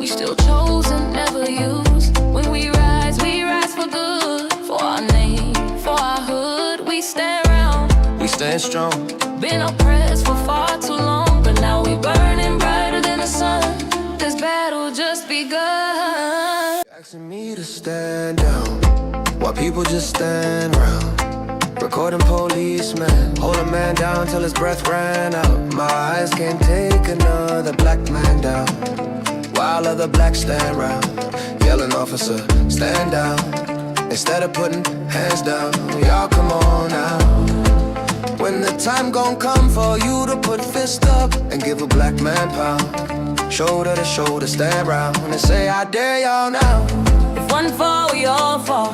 We still chosen, never used. When we rise for good. For our name, for our hood, we stand round. We stand strong. Been oppressed for far too long, but now we burning brighter than the sun. This battle just begun. Asking me to stand down, while people just stand round. Recording policemen, hold a man down till his breath ran out. My eyes can't take another black man down, while other blacks stand round, yelling, officer, stand down. Instead of putting hands down, y'all come on now. When the time gon' come for you to put fist up and give a black man pound, shoulder to shoulder, stand round and say, I dare y'all now. If one fall, we all fall.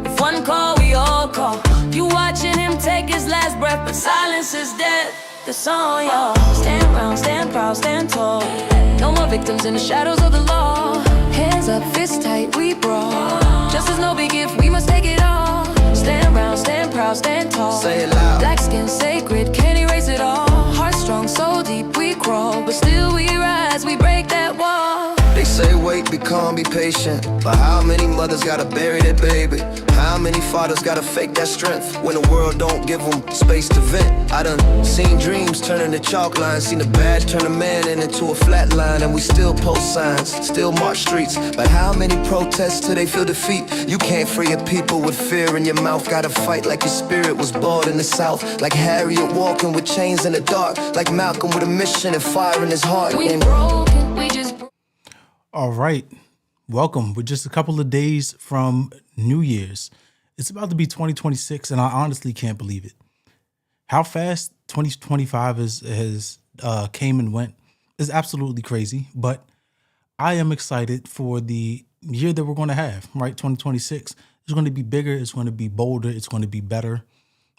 If one call, we all call. You watching him take his last breath, but silence is death. That's on y'all. Stand round, stand proud, stand tall. No more victims in the shadows of the law. Hands up, fists tight, we brawl. Justice no big gift, we must take it all. Stand round, stand proud, stand tall. Say it loud. Black skin sacred, can't erase it all. Heart strong, so deep we crawl, but still we rise, we break that wall. They say wait, be calm, be patient, but how many mothers gotta bury their baby? How many fathers gotta fake that strength when the world don't give them space to vent? I done seen dreams turn into chalk lines, seen a badge turn a man into a flat line, and we still post signs, still march streets. But how many protests till they feel defeat? You can't free a people with fear in your mouth. Gotta fight like your spirit was born in the South, like Harriet walking with chains in the dark, like Malcolm with a mission and fire in his heart. We broken, we just. All right, welcome. We're just a couple of days from New Year's. It's about to be 2026, and I honestly can't believe it. How fast 2025 has came and went is absolutely crazy, but I am excited for the year that we're going to have, right? 2026 is going to be bigger, it's going to be bolder, it's going to be better.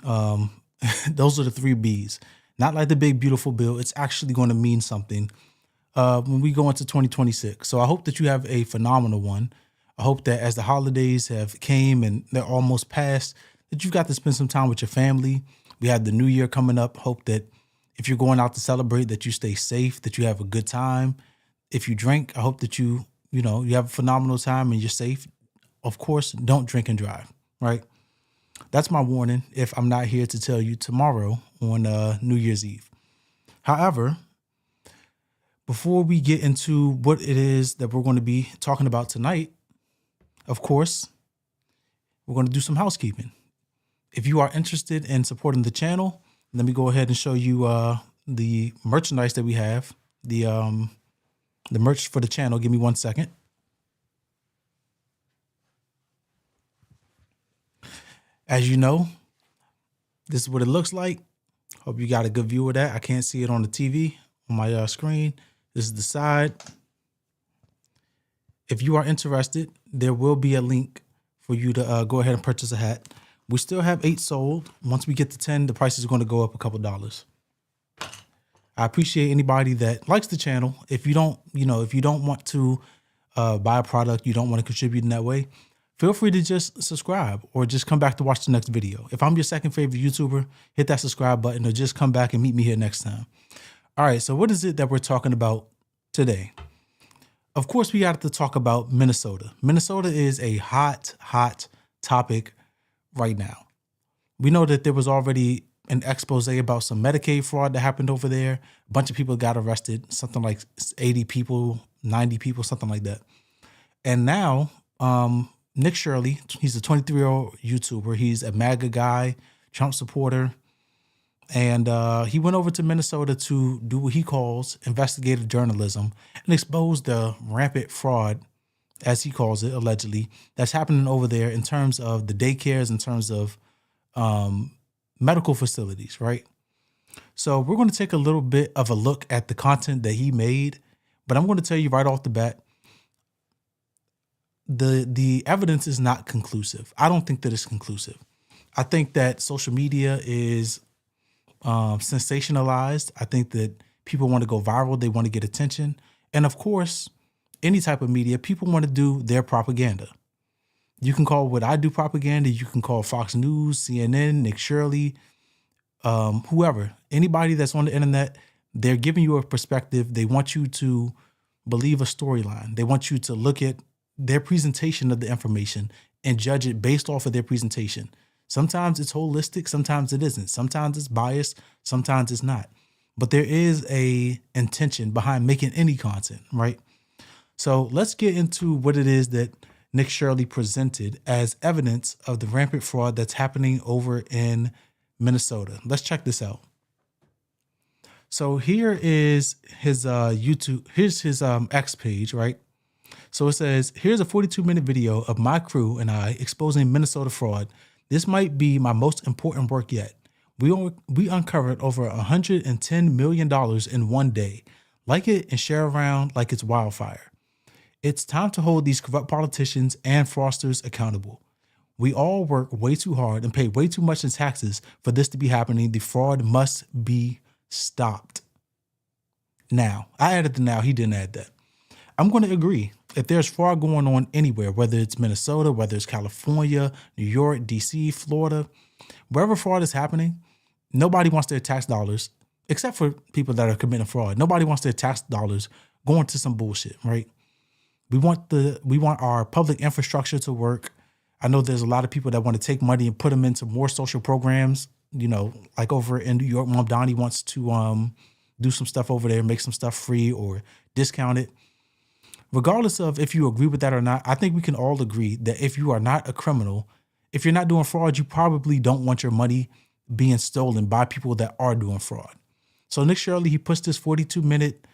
Those are the 3 B's. Not like the big, beautiful bill. It's actually going to mean something when we go into 2026. So I hope that you have a phenomenal one. I hope that as the holidays have came and they're almost past, that you've got to spend some time with your family. We have the new year coming up. Hope that if you're going out to celebrate, that you stay safe, that you have a good time. If you drink, I hope that you have a phenomenal time and you're safe. Of course, don't drink and drive, right? That's my warning if I'm not here to tell you tomorrow on New Year's Eve. However, before we get into what it is that we're going to be talking about tonight, of course, we're going to do some housekeeping. If you are interested in supporting the channel, let me go ahead and show you the merchandise that we have, the merch for the channel. Give me 1 second. As you know, this is what it looks like. Hope you got a good view of that. I can't see it on the TV, on my screen. This is the side. If you are interested, there will be a link for you to go ahead and purchase a hat. We still have 8 sold. Once we get to 10, the price is going to go up a couple dollars. I appreciate anybody that likes the channel. If you don't want to buy a product, you don't want to contribute in that way, feel free to just subscribe or just come back to watch the next video. If I'm your second favorite YouTuber, hit that subscribe button or just come back and meet me here next time. All right, so what is it that we're talking about today? Of course, we got to talk about Minnesota. Minnesota is a hot topic right now. We know that there was already an expose about some Medicaid fraud that happened over there. A bunch of people got arrested, something like 80 people, 90 people, something like that. And now, Nick Shirley, he's a 23-year-old YouTuber. He's a MAGA guy, Trump supporter. And he went over to Minnesota to do what he calls investigative journalism and expose the rampant fraud, as he calls it, allegedly, that's happening over there in terms of the daycares, in terms of medical facilities, right? So we're going to take a little bit of a look at the content that he made, but I'm going to tell you right off the bat, the evidence is not conclusive. I don't think that it's conclusive. I think that social media is sensationalized. I think that people want to go viral. They want to get attention. And of course, any type of media, people want to do their propaganda. You can call what I do propaganda. You can call Fox News, CNN, Nick Shirley, whoever, anybody that's on the internet, they're giving you a perspective. They want you to believe a storyline. They want you to look at their presentation of the information and judge it based off of their presentation. Sometimes it's holistic, sometimes it isn't. Sometimes it's biased, sometimes it's not. But there is a intention behind making any content, right? So let's get into what it is that Nick Shirley presented as evidence of the rampant fraud that's happening over in Minnesota. Let's check this out. So here is his YouTube, here's his X page, right? So it says, here's a 42-minute video of my crew and I exposing Minnesota fraud. This might be my most important work yet. We uncovered over $110 million in one day. Like it and share around like it's wildfire. It's time to hold these corrupt politicians and fraudsters accountable. We all work way too hard and pay way too much in taxes for this to be happening. The fraud must be stopped. Now, I added the now, he didn't add that. I'm going to agree. If there's fraud going on anywhere, whether it's Minnesota, whether it's California, New York, DC, Florida, wherever fraud is happening, nobody wants their tax dollars, except for people that are committing fraud. Nobody wants their tax dollars going to some bullshit, right? We want our public infrastructure to work. I know there's a lot of people that want to take money and put them into more social programs. You know, like over in New York, Mom Donnie wants to do some stuff over there, make some stuff free or discount it. Regardless of if you agree with that or not, I think we can all agree that if you are not a criminal, if you're not doing fraud, you probably don't want your money being stolen by people that are doing fraud. So Nick Shirley, he puts this 42-minute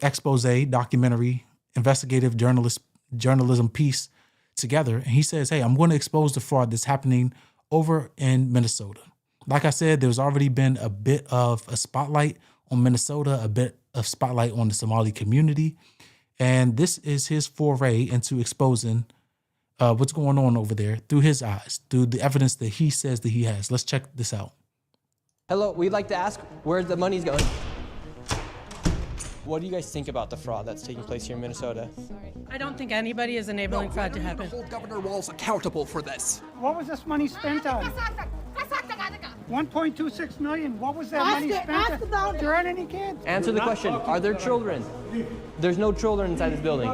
expose, documentary, investigative journalism piece together. And he says, hey, I'm going to expose the fraud that's happening over in Minnesota. Like I said, there's already been a bit of a spotlight on Minnesota, a bit of spotlight on the Somali community. And this is his foray into exposing what's going on over there through his eyes, through the evidence that he says that he has. Let's check this out. Hello, we'd like to ask where the money's going. What do you guys think about the fraud that's taking place here in Minnesota? I don't think anybody is enabling fraud to happen. Hold Governor Walz accountable for this. What was this money spent on? 1.26 million. What was that money spent on? There aren't any kids. Answer the question. Are there children? There's no children inside this building.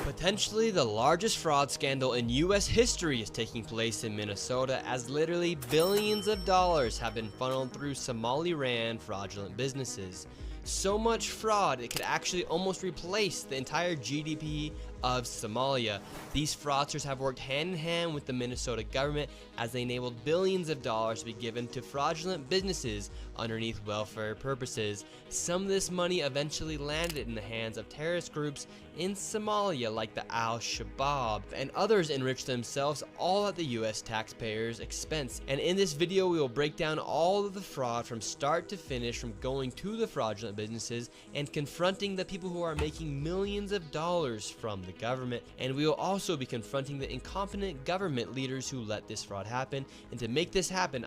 Potentially the largest fraud scandal in U.S. history is taking place in Minnesota, as literally billions of dollars have been funneled through Somali-ran fraudulent businesses. So much fraud, it could actually almost replace the entire GDP of Somalia. These fraudsters have worked hand in hand with the Minnesota government as they enabled billions of dollars to be given to fraudulent businesses underneath welfare purposes. Some of this money eventually landed in the hands of terrorist groups in Somalia like the Al-Shabaab, and others enriched themselves all at the US taxpayers' expense. And in this video we will break down all of the fraud from start to finish, from going to the fraudulent businesses and confronting the people who are making millions of dollars from the government. And we will also be confronting the incompetent government leaders who let this fraud happen. And to make this happen,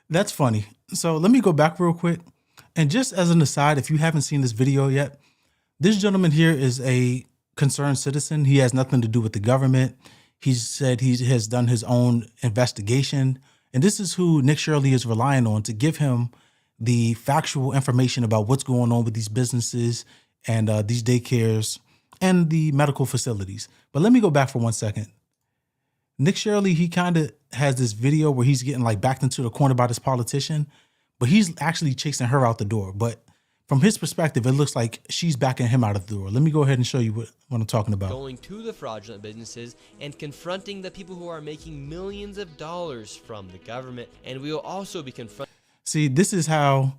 That's funny. So let me go back real quick. And just as an aside, if you haven't seen this video yet, this gentleman here is a concerned citizen. He has nothing to do with the government. He said he has done his own investigation. And this is who Nick Shirley is relying on to give him the factual information about what's going on with these businesses and these daycares and the medical facilities. But let me go back for 1 second. Nick Shirley, he kind of has this video where he's getting like backed into the corner by this politician, but he's actually chasing her out the door. But from his perspective, it looks like she's backing him out of the door. Let me go ahead and show you what I'm talking about. going to the fraudulent businesses and confronting the people who are making millions of dollars from the government. And we will also be confronting. See, this is how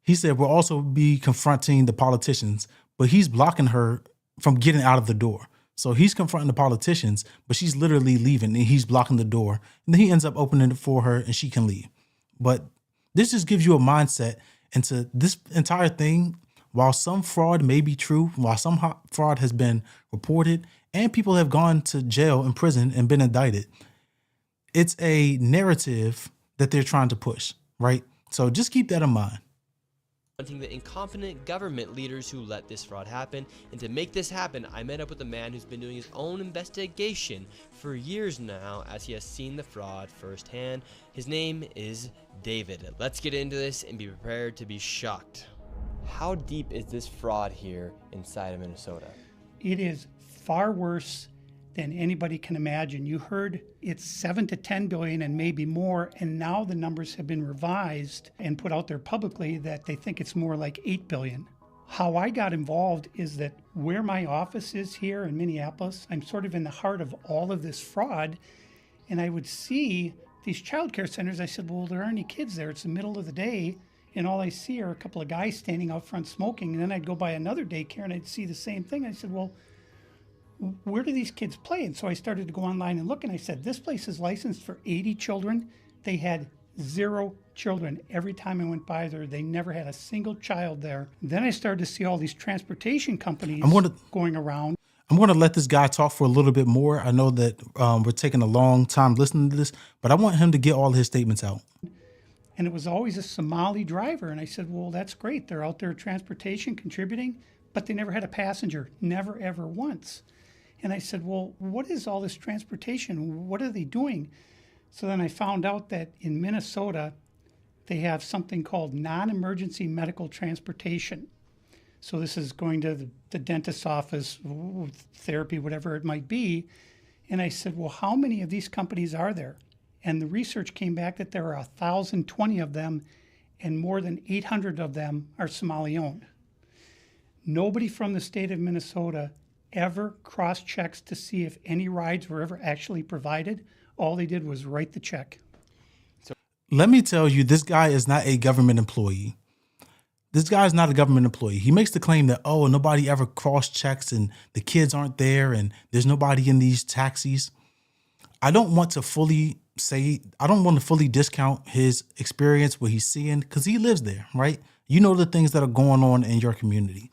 he said we'll also be confronting the politicians, but he's blocking her from getting out of the door. So he's confronting the politicians, but she's literally leaving and he's blocking the door. And then he ends up opening it for her and she can leave. But this just gives you a mindset into this entire thing. While some fraud may be true, while some fraud has been reported and people have gone to jail and prison and been indicted, it's a narrative that they're trying to push, right? So just keep that in mind. The incompetent government leaders who let this fraud happen. And to make this happen, I met up with a man who's been doing his own investigation for years now, as he has seen the fraud firsthand. His name is David. Let's get into this and be prepared to be shocked. How deep is this fraud here inside of Minnesota? It is far worse than anybody can imagine. You heard it's 7 to 10 billion and maybe more, and now the numbers have been revised and put out there publicly that they think it's more like 8 billion. How I got involved is that where my office is here in Minneapolis, I'm sort of in the heart of all of this fraud, and I would see these child care centers. I said, well, there aren't any kids there. It's the middle of the day, and all I see are a couple of guys standing out front smoking. And then I'd go by another daycare and I'd see the same thing. I said, well, where do these kids play? And so I started to go online and look, and I said, this place is licensed for 80 children. They had 0 children. Every time I went by there, they never had a single child there. Then I started to see all these transportation companies going around. I'm going to let this guy talk for a little bit more. I know that we're taking a long time listening to this, but I want him to get all his statements out. And it was always a Somali driver. And I said, well, that's great. They're out there transportation, contributing, but they never had a passenger, never, ever once. And I said, well, what is all this transportation? What are they doing? So then I found out that in Minnesota, they have something called non-emergency medical transportation. So this is going to the dentist's office, therapy, whatever it might be. And I said, well, how many of these companies are there? And the research came back that there are 1,020 of them, and more than 800 of them are Somali-owned. Nobody from the state of Minnesota ever cross-checks to see if any rides were ever actually provided. All they did was write the check. Let me tell you, this guy is not a government employee. This guy is not a government employee. He makes the claim that, oh, nobody ever cross-checks and the kids aren't there and there's nobody in these taxis. I don't want to fully discount his experience, what he's seeing, because he lives there, right? You know the things that are going on in your community.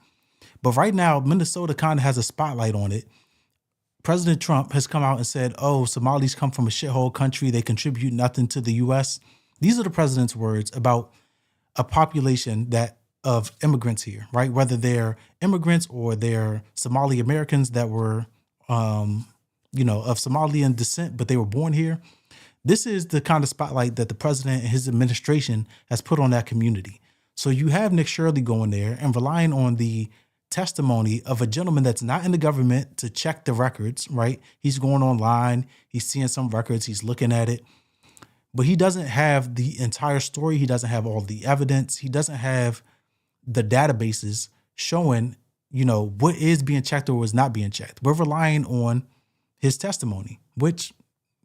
But right now, Minnesota kind of has a spotlight on it. President Trump has come out and said, oh, Somalis come from a shithole country. They contribute nothing to the U.S. These are the president's words about a population of immigrants here, right? Whether they're immigrants or they're Somali Americans that were, of Somalian descent, but they were born here. This is the kind of spotlight that the president and his administration has put on that community. So you have Nick Shirley going there and relying on the testimony of a gentleman that's not in the government to check the records, right? He's going online, he's seeing some records, he's looking at it, but he doesn't have the entire story. He doesn't have all the evidence. He doesn't have the databases showing, what is being checked or was not being checked. We're relying on his testimony, which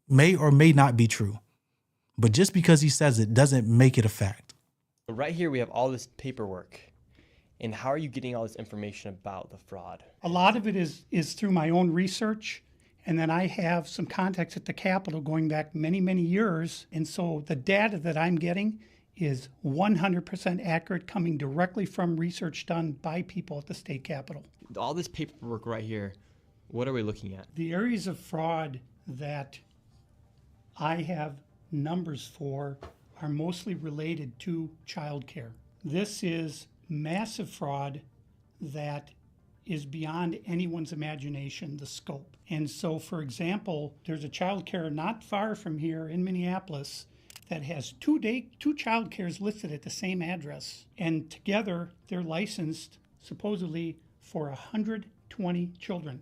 may or may not be true. But just because he says it doesn't make it a fact. Right here, we have all this paperwork. And how are you getting all this information about the fraud? A lot of it is through my own research. And then I have some contacts at the Capitol going back many, many years. And so the data that I'm getting is 100% accurate, coming directly from research done by people at the state Capitol. All this paperwork right here, what are we looking at? The areas of fraud that I have numbers for are mostly related to childcare. This is massive fraud that is beyond anyone's imagination, the scope. And so, for example, there's a childcare not far from here in Minneapolis that has two childcares listed at the same address. And together, they're licensed supposedly for 120 children.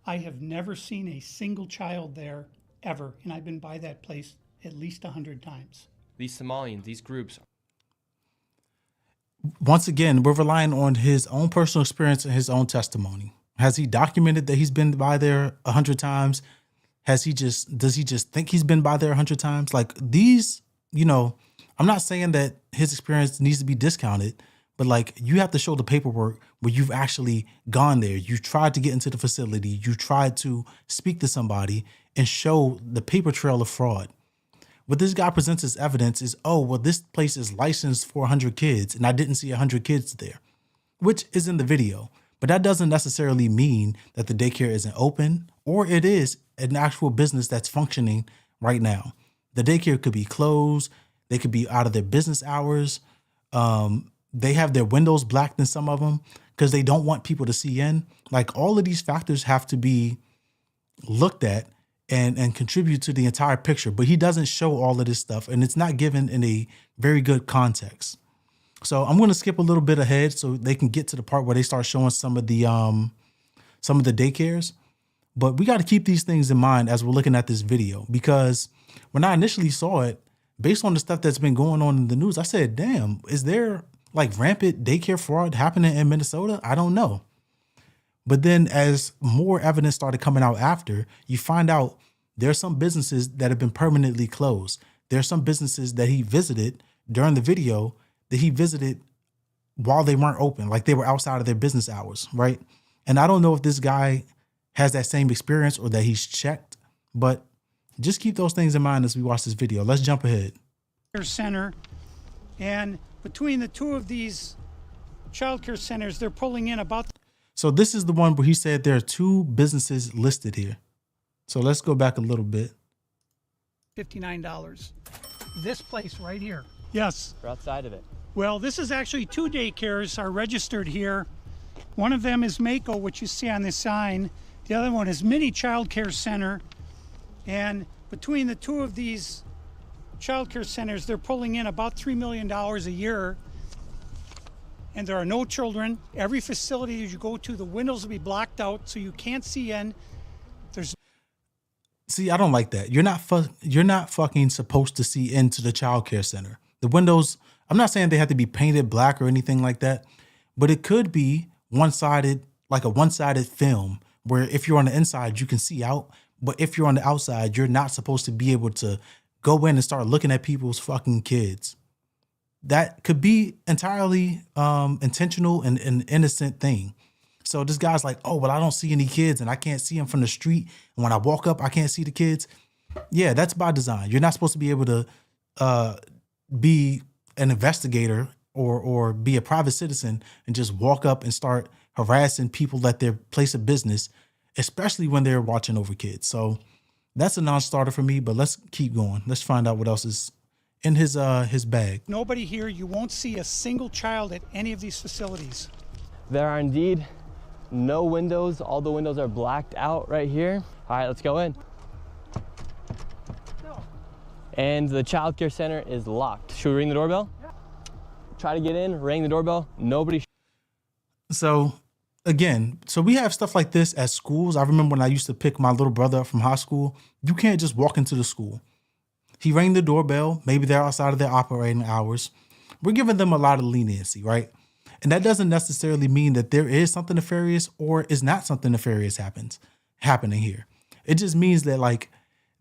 I have never seen a single child there ever, and I've been by that place at least 100 times. These Somalians, these groups. Once again, we're relying on his own personal experience and his own testimony. Has he documented that he's been by there 100 times? Does he just think he's been by there 100 times? Like these, I'm not saying that his experience needs to be discounted, but like you have to show the paperwork where you've actually gone there. You tried to get into the facility. You tried to speak to somebody and show the paper trail of fraud. What this guy presents as evidence is, oh, well, this place is licensed for 100 kids and I didn't see 100 kids there, which is in the video. But that doesn't necessarily mean that the daycare isn't open or it is an actual business that's functioning right now. The daycare could be closed. They could be out of their business hours. They have their windows blacked in some of them because they don't want people to see in. Like all of these factors have to be looked at and contribute to the entire picture. But he doesn't show all of this stuff and it's not given in a very good context. So I'm going to skip a little bit ahead so they can get to the part where they start showing some of the daycares. But we got to keep these things in mind as we're looking at this video, because when I initially saw it, based on the stuff that's been going on in the news, I said, damn, is there like rampant daycare fraud happening in Minnesota? I don't know. But then as more evidence started coming out after, you find out there are some businesses that have been permanently closed. There are some businesses that he visited during the video that he visited while they weren't open, like they were outside of their business hours, right? And I don't know if this guy has that same experience or that he's checked, but just keep those things in mind as we watch this video. Let's jump ahead. Center, and between the two of these child care centers, they're pulling in about. So this is the one where he said there are two businesses listed here. So let's go back a little bit. $59. This place right here. Yes. We're outside of it. Well, this is actually two daycares are registered here. One of them is Mako, which you see on this sign. The other one is Mini Child Care Center. And between the two of these child care centers, they're pulling in about $3 million a year. And there are no children. Every facility that you go to, the windows will be blocked out so you can't see in. See, I don't like that. You're not fucking supposed to see into the child care center. The windows, I'm not saying they have to be painted black or anything like that, but it could be one-sided, like a one-sided film where if you're on the inside, you can see out. But if you're on the outside, you're not supposed to be able to go in and start looking at people's fucking kids. That could be entirely intentional and an innocent thing. So this guy's like, oh, well, I don't see any kids and I can't see them from the street. And when I walk up, I can't see the kids. Yeah, that's by design. You're not supposed to be able to be an investigator or be a private citizen and just walk up and start harassing people at their place of business, especially when they're watching over kids. So that's a non-starter for me, but let's keep going. Let's find out what else is in his bag. Nobody here, you won't see a single child at any of these facilities. There are indeed no windows. All the windows are blacked out right here. All right, let's go in. And the child care center is locked. Should we ring the doorbell? Yeah. Try to get in, ring the doorbell. Nobody. So again, so we have stuff like this at schools. I remember when I used to pick my little brother up from high school, you can't just walk into the school. He rang the doorbell. Maybe they're outside of their operating hours. We're giving them a lot of leniency, right? And that doesn't necessarily mean that there is something nefarious or is not something nefarious happening here. It just means that like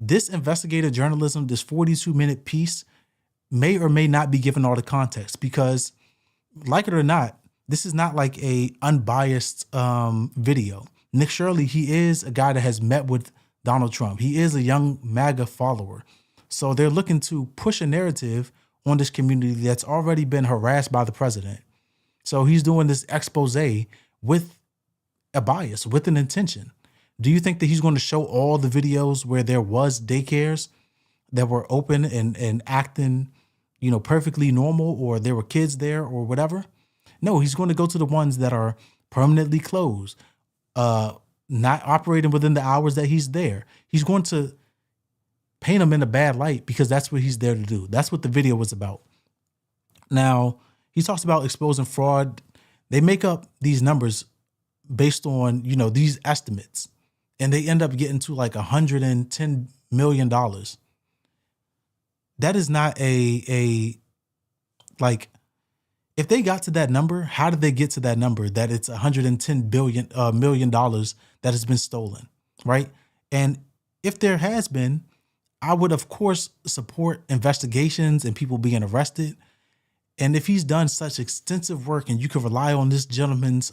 this investigative journalism, this 42-minute piece may or may not be given all the context, because like it or not, this is not like a unbiased video. Nick Shirley, he is a guy that has met with Donald Trump. He is a young MAGA follower. So they're looking to push a narrative on this community that's already been harassed by the president. So he's doing this expose with a bias, with an intention. Do you think that he's going to show all the videos where there was daycares that were open and acting, you know, perfectly normal, or there were kids there or whatever? No, he's going to go to the ones that are permanently closed, not operating within the hours that he's there. He's going to paint them in a bad light because that's what he's there to do. That's what the video was about. Now, he talks about exposing fraud. They make up these numbers based on, you know, these estimates, and they end up getting to like $110 million. That is not like, if they got to that number, how did they get to that number that it's $110 million that has been stolen, right? And if there has been, I would, of course, support investigations and people being arrested. And if he's done such extensive work and you can rely on this gentleman's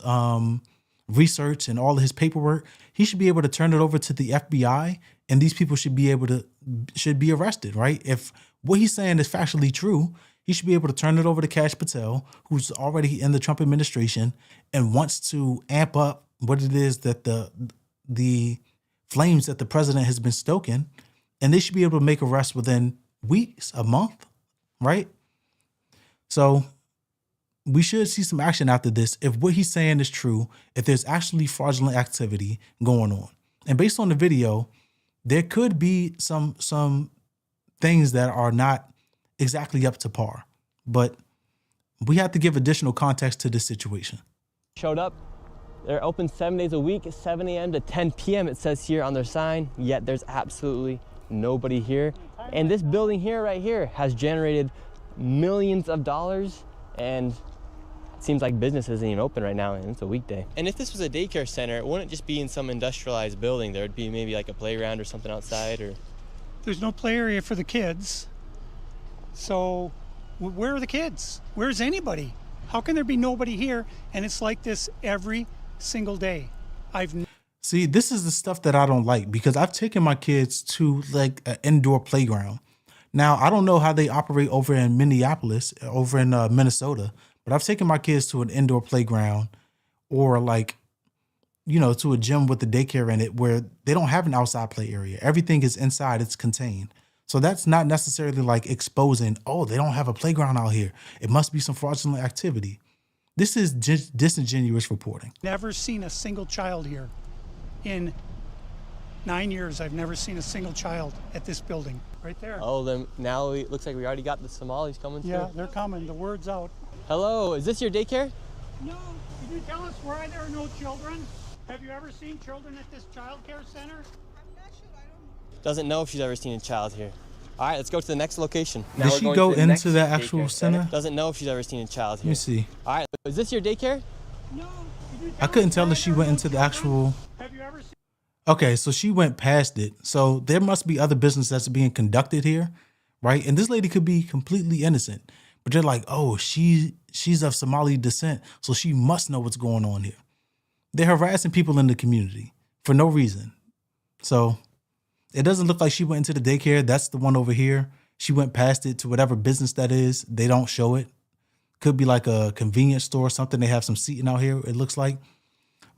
research and all of his paperwork, he should be able to turn it over to the FBI, and these people should be arrested, right? If what he's saying is factually true, he should be able to turn it over to Kash Patel, who's already in the Trump administration and wants to amp up what it is that the flames that the president has been stoking. And they should be able to make arrests within weeks, a month, right? So we should see some action after this if what he's saying is true, if there's actually fraudulent activity going on. And based on the video, there could be some things that are not exactly up to par. But we have to give additional context to this situation. Showed up. They're open 7 days a week, 7 a.m. to 10 p.m. it says here on their sign, yet there's absolutely nobody here. And this building here, right here, has generated millions of dollars, and it seems like business isn't even open right now, and it's a weekday. And if this was a daycare center, it wouldn't just be in some industrialized building. There would be maybe like a playground or something outside, or... There's no play area for the kids. So where are the kids? Where's anybody? How can there be nobody here? And it's like this every single day. See, this is the stuff that I don't like, because I've taken my kids to like an indoor playground. Now, I don't know how they operate over in Minneapolis, over in Minnesota, but I've taken my kids to an indoor playground, or like, you know, to a gym with the daycare in it, where they don't have an outside play area. Everything is inside, it's contained. So that's not necessarily like exposing, oh, they don't have a playground out here, it must be some fraudulent activity. This is just disingenuous reporting. Never seen a single child here. In 9 years, I've never seen a single child at this building. Right there. Oh, then now it looks like we already got the Somalis coming through. Yeah, they're coming. The word's out. Hello, is this your daycare? No. Can you tell us why there are no children? Have you ever seen children at this child care center? Doesn't know if she's ever seen a child here. All right, let's go to the next location. Did she go into the actual center? Doesn't know if she's ever seen a child here. Let me see. All right, is this your daycare? No. I couldn't tell if she went into the actual... Have you ever seen... Okay, so she went past it. So there must be other business that's being conducted here, right? And this lady could be completely innocent, but they're like, oh, she's of Somali descent, so she must know what's going on here. They're harassing people in the community for no reason. So it doesn't look like she went into the daycare. That's the one over here. She went past it to whatever business that is. They don't show it. Could be like a convenience store or something. They have some seating out here, it looks like.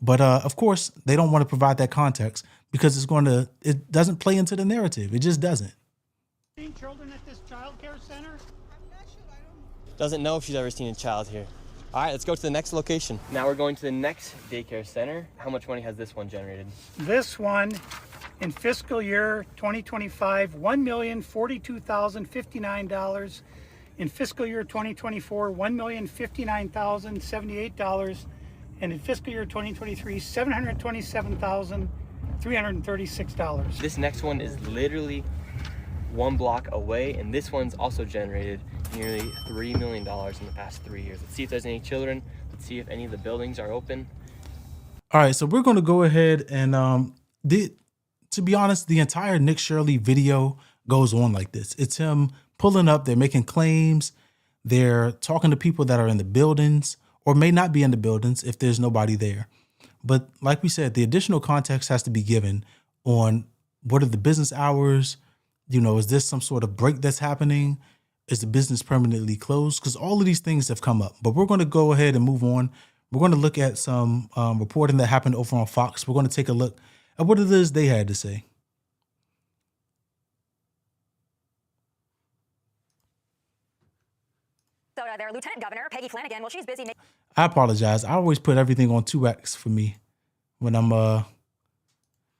But of course, they don't want to provide that context because it doesn't play into the narrative. It just doesn't. Seen children at this child care center? I'm not sure. Doesn't know if she's ever seen a child here. All right, let's go to the next location. Now we're going to the next daycare center. How much money has this one generated? This one, in fiscal year 2025, $1,042,059. In fiscal year 2024, $1,059,078. And in fiscal year 2023, $727,336. This next one is literally 1 block away, and this one's also generated nearly $3 million in the past 3 years. Let's see if there's any children. Let's see if any of the buildings are open. All right, so we're going to go ahead and to be honest, the entire Nick Shirley video goes on like this. It's him pulling up, they're making claims, they're talking to people that are in the buildings or may not be in the buildings if there's nobody there. But like we said, the additional context has to be given on what are the business hours, you know, is this some sort of break that's happening? Is the business permanently closed? Because all of these things have come up, but we're going to go ahead and move on. We're going to look at some reporting that happened over on Fox. We're going to take a look at what it is they had to say. So their Lieutenant Governor, Peggy Flanagan, well, she's busy. I apologize. I always put everything on 2X for me when I'm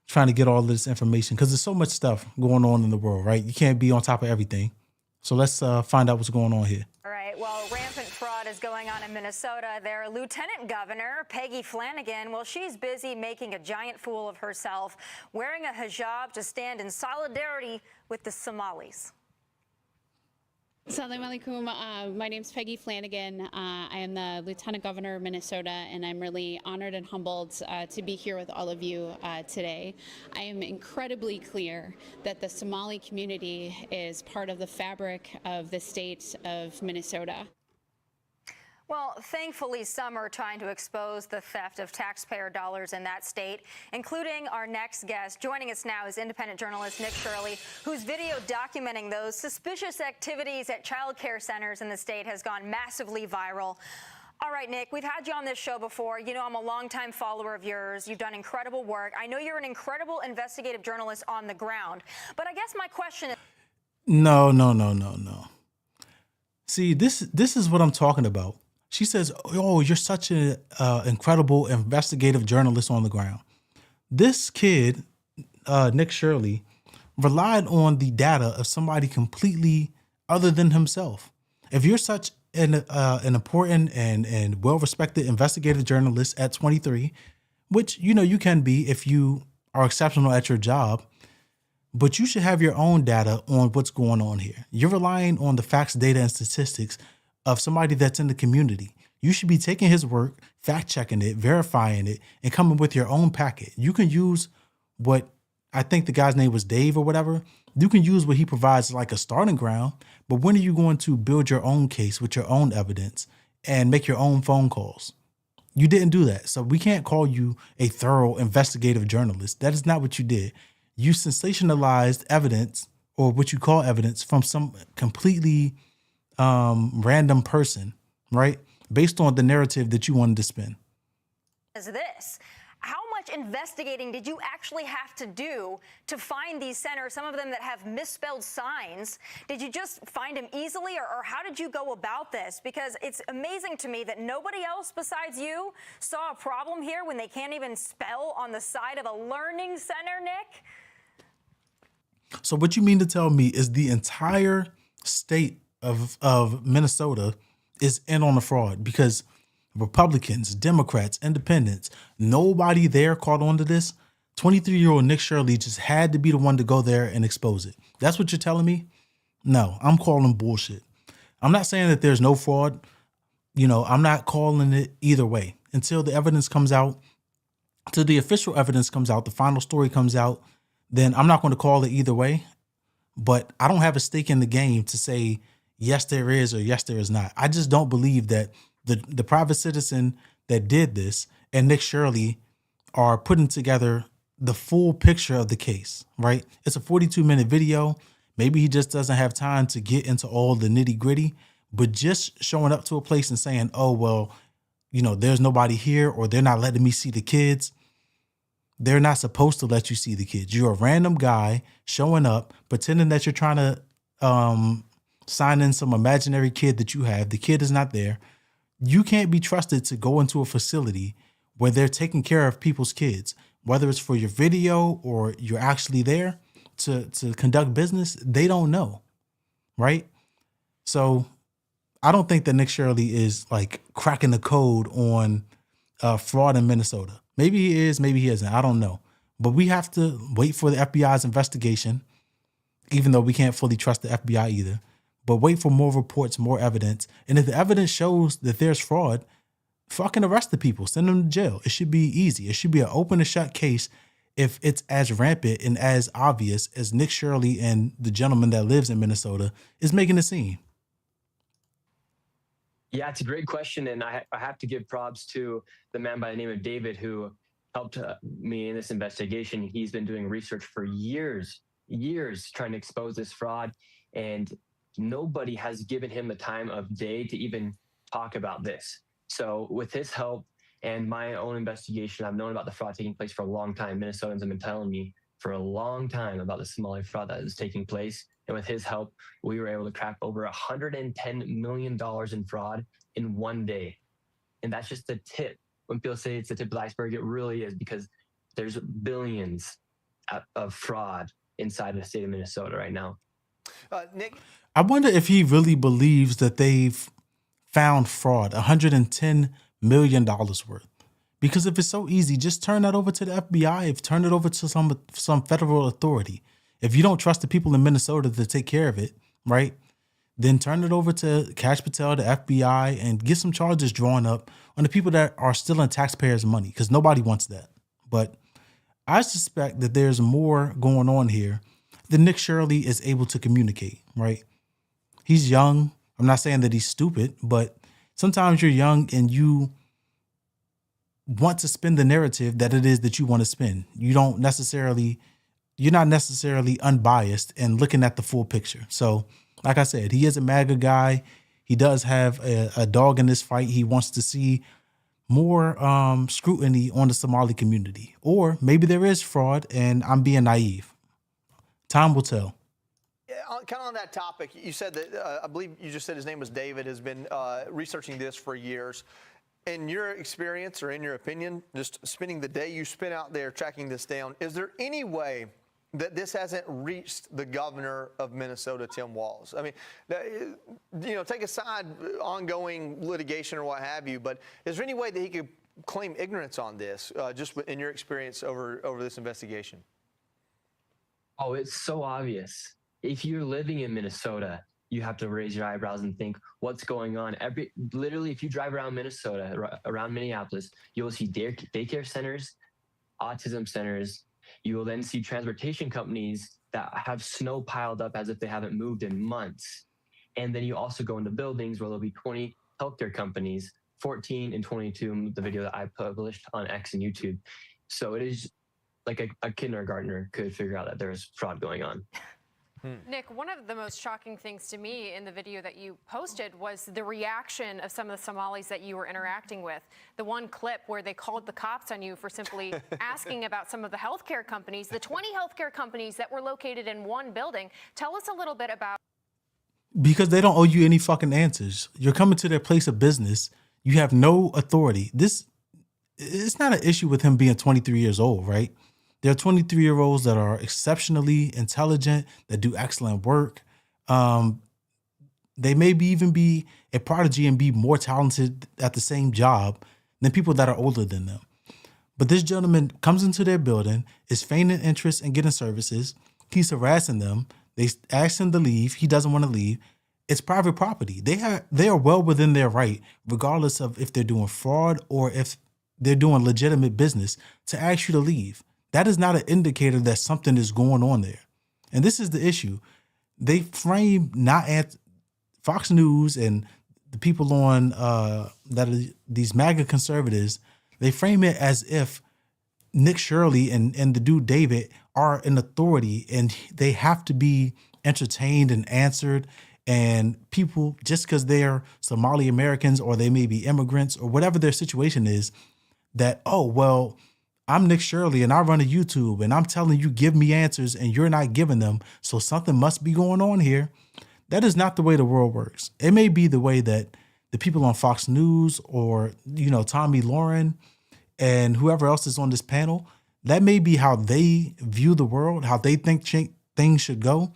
trying to get all this information because there's so much stuff going on in the world, right? You can't be on top of everything. So let's find out what's going on here. All right, well, rampant fraud is going on in Minnesota. Their Lieutenant Governor, Peggy Flanagan, well, she's busy making a giant fool of herself, wearing a hijab to stand in solidarity with the Somalis. Assalamu alaikum. My name's Peggy Flanagan. I am the Lieutenant Governor of Minnesota, and I'm really honored and humbled to be here with all of you today. I am incredibly clear that the Somali community is part of the fabric of the state of Minnesota. Well, thankfully, some are trying to expose the theft of taxpayer dollars in that state, including our next guest. Joining us now is independent journalist Nick Shirley, whose video documenting those suspicious activities at child care centers in the state has gone massively viral. All right, Nick, we've had you on this show before. You know, I'm a longtime follower of yours. You've done incredible work. I know you're an incredible investigative journalist on the ground. But I guess my question is... No. See, this is what I'm talking about. She says, oh, you're such an incredible investigative journalist on the ground. This kid, Nick Shirley, relied on the data of somebody completely other than himself. If you're such an important and well-respected investigative journalist at 23, which, you know, you can be if you are exceptional at your job, but you should have your own data on what's going on here. You're relying on the facts, data, and statistics of somebody that's in the community. You should be taking his work, fact-checking it, verifying it, and coming with your own packet. You can use what, I think the guy's name was Dave or whatever. You can use what he provides like a starting ground, but when are you going to build your own case with your own evidence and make your own phone calls? You didn't do that. So we can't call you a thorough investigative journalist. That is not what you did. You sensationalized evidence, or what you call evidence, from some completely random person, right? Based on the narrative that you wanted to spin. Is this? How much investigating did you actually have to do to find these centers, some of them that have misspelled signs? Did you just find them easily, or how did you go about this? Because it's amazing to me that nobody else besides you saw a problem here when they can't even spell on the side of a learning center, Nick. So what you mean to tell me is the entire state of Minnesota is in on the fraud, because Republicans, Democrats, Independents, nobody there caught on to this. 23-year-old Nick Shirley just had to be the one to go there and expose it. That's what you're telling me? No, I'm calling bullshit. I'm not saying that there's no fraud. You know, I'm not calling it either way until the evidence comes out, till the official evidence comes out, the final story comes out. Then I'm not going to call it either way. But I don't have a stake in the game to say, yes, there is, or yes, there is not. I just don't believe that the private citizen that did this and Nick Shirley are putting together the full picture of the case, right? It's a 42-minute video. Maybe he just doesn't have time to get into all the nitty-gritty, but just showing up to a place and saying, oh, well, you know, there's nobody here, or they're not letting me see the kids. They're not supposed to let you see the kids. You're a random guy showing up, pretending that you're trying to sign in some imaginary kid that you have. The kid is not there. You can't be trusted to go into a facility where they're taking care of people's kids, whether it's for your video or you're actually there to conduct business. They don't know, right? So I don't think that Nick Shirley is like cracking the code on fraud in Minnesota. Maybe he is, maybe he isn't. I don't know. But we have to wait for the FBI's investigation, even though we can't fully trust the FBI either. But wait for more reports, more evidence. And if the evidence shows that there's fraud, fucking arrest the people, send them to jail. It should be easy. It should be an open and shut case if it's as rampant and as obvious as Nick Shirley and the gentleman that lives in Minnesota is making it seem. Yeah, it's a great question. And I have to give props to the man by the name of David who helped me in this investigation. He's been doing research for years trying to expose this fraud. And nobody has given him the time of day to even talk about this. So with his help and my own investigation, I've known about the fraud taking place for a long time. Minnesotans have been telling me for a long time about the Somali fraud that is taking place. And with his help, we were able to crack over $110 million in fraud in one day. And that's just the tip. When people say it's the tip of the iceberg, it really is, because there's billions of fraud inside the state of Minnesota right now. Nick, I wonder if he really believes that they've found fraud, $110 million worth. Because if it's so easy, just turn that over to the FBI, turn it over to some federal authority. If you don't trust the people in Minnesota to take care of it, right, then turn it over to Kash Patel, the FBI, and get some charges drawn up on the people that are still in taxpayers' money, because nobody wants that. But I suspect that there's more going on here than Nick Shirley is able to communicate, right? He's young. I'm not saying that he's stupid, but sometimes you're young and you want to spin the narrative that it is that you want to spin. You're not necessarily unbiased and looking at the full picture. So, like I said, he is a MAGA guy. He does have a dog in this fight. He wants to see more scrutiny on the Somali community. Or maybe there is fraud and I'm being naive. Time will tell. Kind of on that topic, you said that, I believe you just said his name was David, has been researching this for years. In your experience or in your opinion, just spending the day you spent out there tracking this down, is there any way that this hasn't reached the governor of Minnesota, Tim Walz? I mean, take aside ongoing litigation or what have you, but is there any way that he could claim ignorance on this, just in your experience over this investigation? Oh, it's so obvious. If you're living in Minnesota, you have to raise your eyebrows and think, what's going on? Literally, if you drive around Minnesota, around Minneapolis, you will see daycare centers, autism centers. You will then see transportation companies that have snow piled up as if they haven't moved in months. And then you also go into buildings where there'll be 20 healthcare companies, 14 and 22, the video that I published on X and YouTube. So it is like a kindergartner could figure out that there's fraud going on. Nick, one of the most shocking things to me in the video that you posted was the reaction of some of the Somalis that you were interacting with. The one clip where they called the cops on you for simply asking about some of the healthcare companies, the 20 healthcare companies that were located in one building. Tell us a little bit about. Because they don't owe you any fucking answers. You're coming to their place of business. You have no authority. It's not an issue with him being 23 years old, right? There are 23-year-olds that are exceptionally intelligent, that do excellent work. They may even be a prodigy and be more talented at the same job than people that are older than them. But this gentleman comes into their building, is feigning interest in getting services. He's harassing them. They ask him to leave. He doesn't want to leave. It's private property. They are well within their right, regardless of if they're doing fraud or if they're doing legitimate business, to ask you to leave. That is not an indicator that something is going on there. And this is the issue. They frame Fox News and the people on that are these MAGA conservatives, they frame it as if Nick Shirley and the dude David are an authority and they have to be entertained and answered. And people, just because they're Somali Americans or they may be immigrants or whatever their situation is, that, oh, well, I'm Nick Shirley and I run a YouTube and I'm telling you, give me answers and you're not giving them. So something must be going on here. That is not the way the world works. It may be the way that the people on Fox News or, Tommy Lauren and whoever else is on this panel, that may be how they view the world, how they think things should go.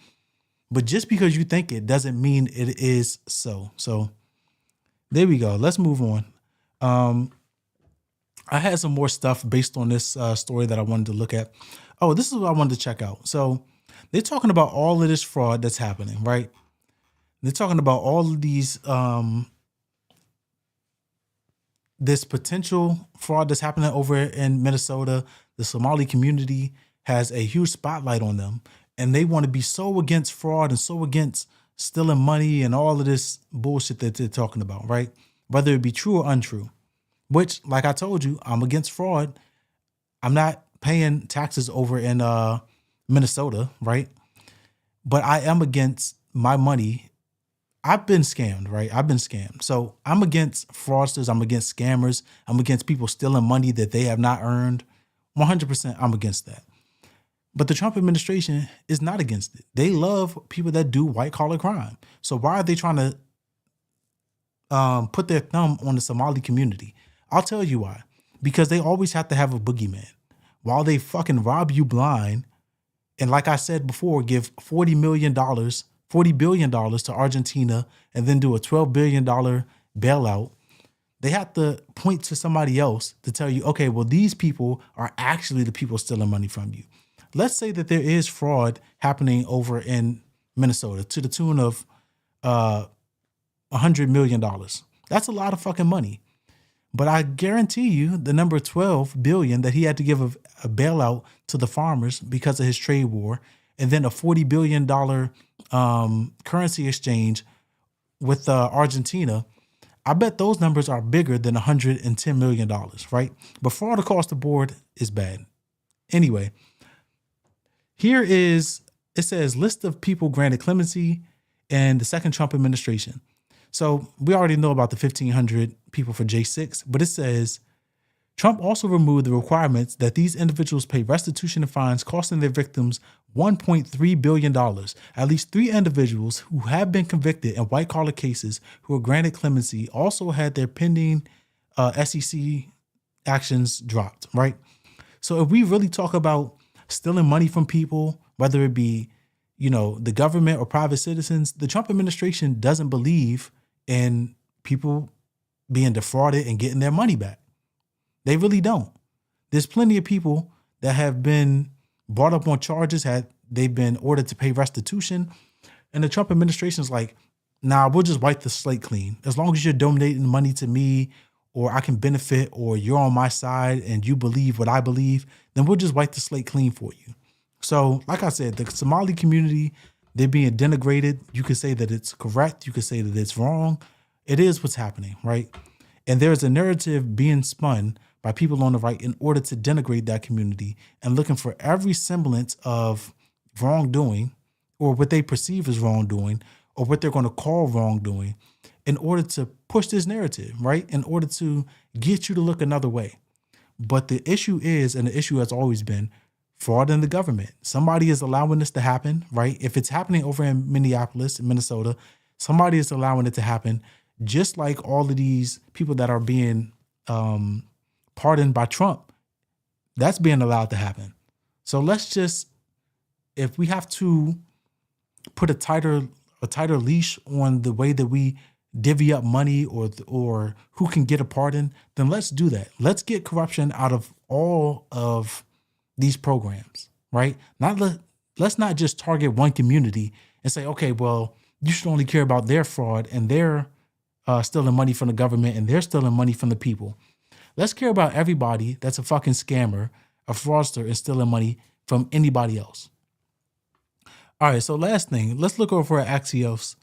But just because you think it doesn't mean it is so. So there we go. Let's move on. I had some more stuff based on this story that I wanted to look at. Oh, this is what I wanted to check out. So they're talking about all of this fraud that's happening, right? They're talking about all of these, this potential fraud that's happening over in Minnesota. The Somali community has a huge spotlight on them, and they want to be so against fraud and so against stealing money and all of this bullshit that they're talking about, right? Whether it be true or untrue. Which, like I told you, I'm against fraud. I'm not paying taxes over in Minnesota, right? But I am against my money. I've been scammed, right? I've been scammed. So I'm against fraudsters. I'm against scammers. I'm against people stealing money that they have not earned. 100% I'm against that. But the Trump administration is not against it. They love people that do white-collar crime. So why are they trying to put their thumb on the Somali community? I'll tell you why. Because they always have to have a boogeyman. While they fucking rob you blind, and like I said before, give $40 billion to Argentina and then do a $12 billion bailout, they have to point to somebody else to tell you, okay, well, these people are actually the people stealing money from you. Let's say that there is fraud happening over in Minnesota to the tune of $100 million. That's a lot of fucking money. But I guarantee you the number 12 billion that he had to give a bailout to the farmers because of his trade war, and then a $40 billion currency exchange with Argentina, I bet those numbers are bigger than $110 million, right? But fraud across the board is bad. Anyway, it says list of people granted clemency in the second Trump administration. So we already know about the 1,500 people for J6, but it says Trump also removed the requirements that these individuals pay restitution and fines costing their victims $1.3 billion. At least 3 individuals who have been convicted in white-collar cases who were granted clemency also had their pending SEC actions dropped, right? So if we really talk about stealing money from people, whether it be, the government or private citizens. The Trump administration doesn't believe in people being defrauded and getting their money back. They really don't. There's plenty of people that have been brought up on charges, they've been ordered to pay restitution. And the Trump administration is like, nah, we'll just wipe the slate clean. As long as you're donating money to me, or I can benefit, or you're on my side and you believe what I believe, then we'll just wipe the slate clean for you. So, like I said, the Somali community, they're being denigrated. You could say that it's correct. You could say that it's wrong. It is what's happening, right? And there's a narrative being spun by people on the right in order to denigrate that community and looking for every semblance of wrongdoing, or what they perceive as wrongdoing, or what they're going to call wrongdoing, in order to push this narrative, right? In order to get you to look another way. But the issue is, and the issue has always been, fraud in the government. Somebody is allowing this to happen, right? If it's happening over in Minneapolis, Minnesota, somebody is allowing it to happen, just like all of these people that are being pardoned by Trump. That's being allowed to happen. So let's just, if we have to put a tighter leash on the way that we divvy up money, or who can get a pardon, then let's do that. Let's get corruption out of all of these programs, right? Let's not just target one community and say, okay, well, you should only care about their fraud and they're stealing money from the government and they're stealing money from the people. Let's care about everybody that's a fucking scammer, a fraudster, and stealing money from anybody else. All right, so last thing, let's look over at Axios,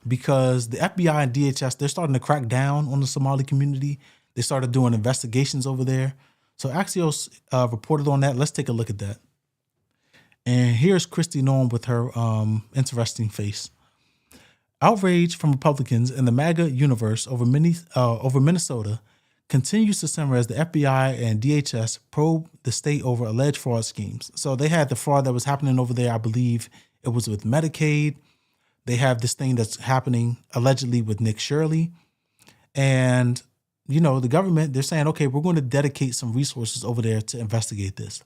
because the FBI and DHS, they're starting to crack down on the Somali community. They started doing investigations over there. So Axios reported on that. Let's take a look at that. And here's Kristi Noem with her interesting face. Outrage from Republicans in the MAGA universe over Minnesota continues to simmer as the FBI and DHS probe the state over alleged fraud schemes. So they had the fraud that was happening over there. I believe it was with Medicaid. They have this thing that's happening allegedly with Nick Shirley. And, the government, they're saying, okay, we're going to dedicate some resources over there to investigate this.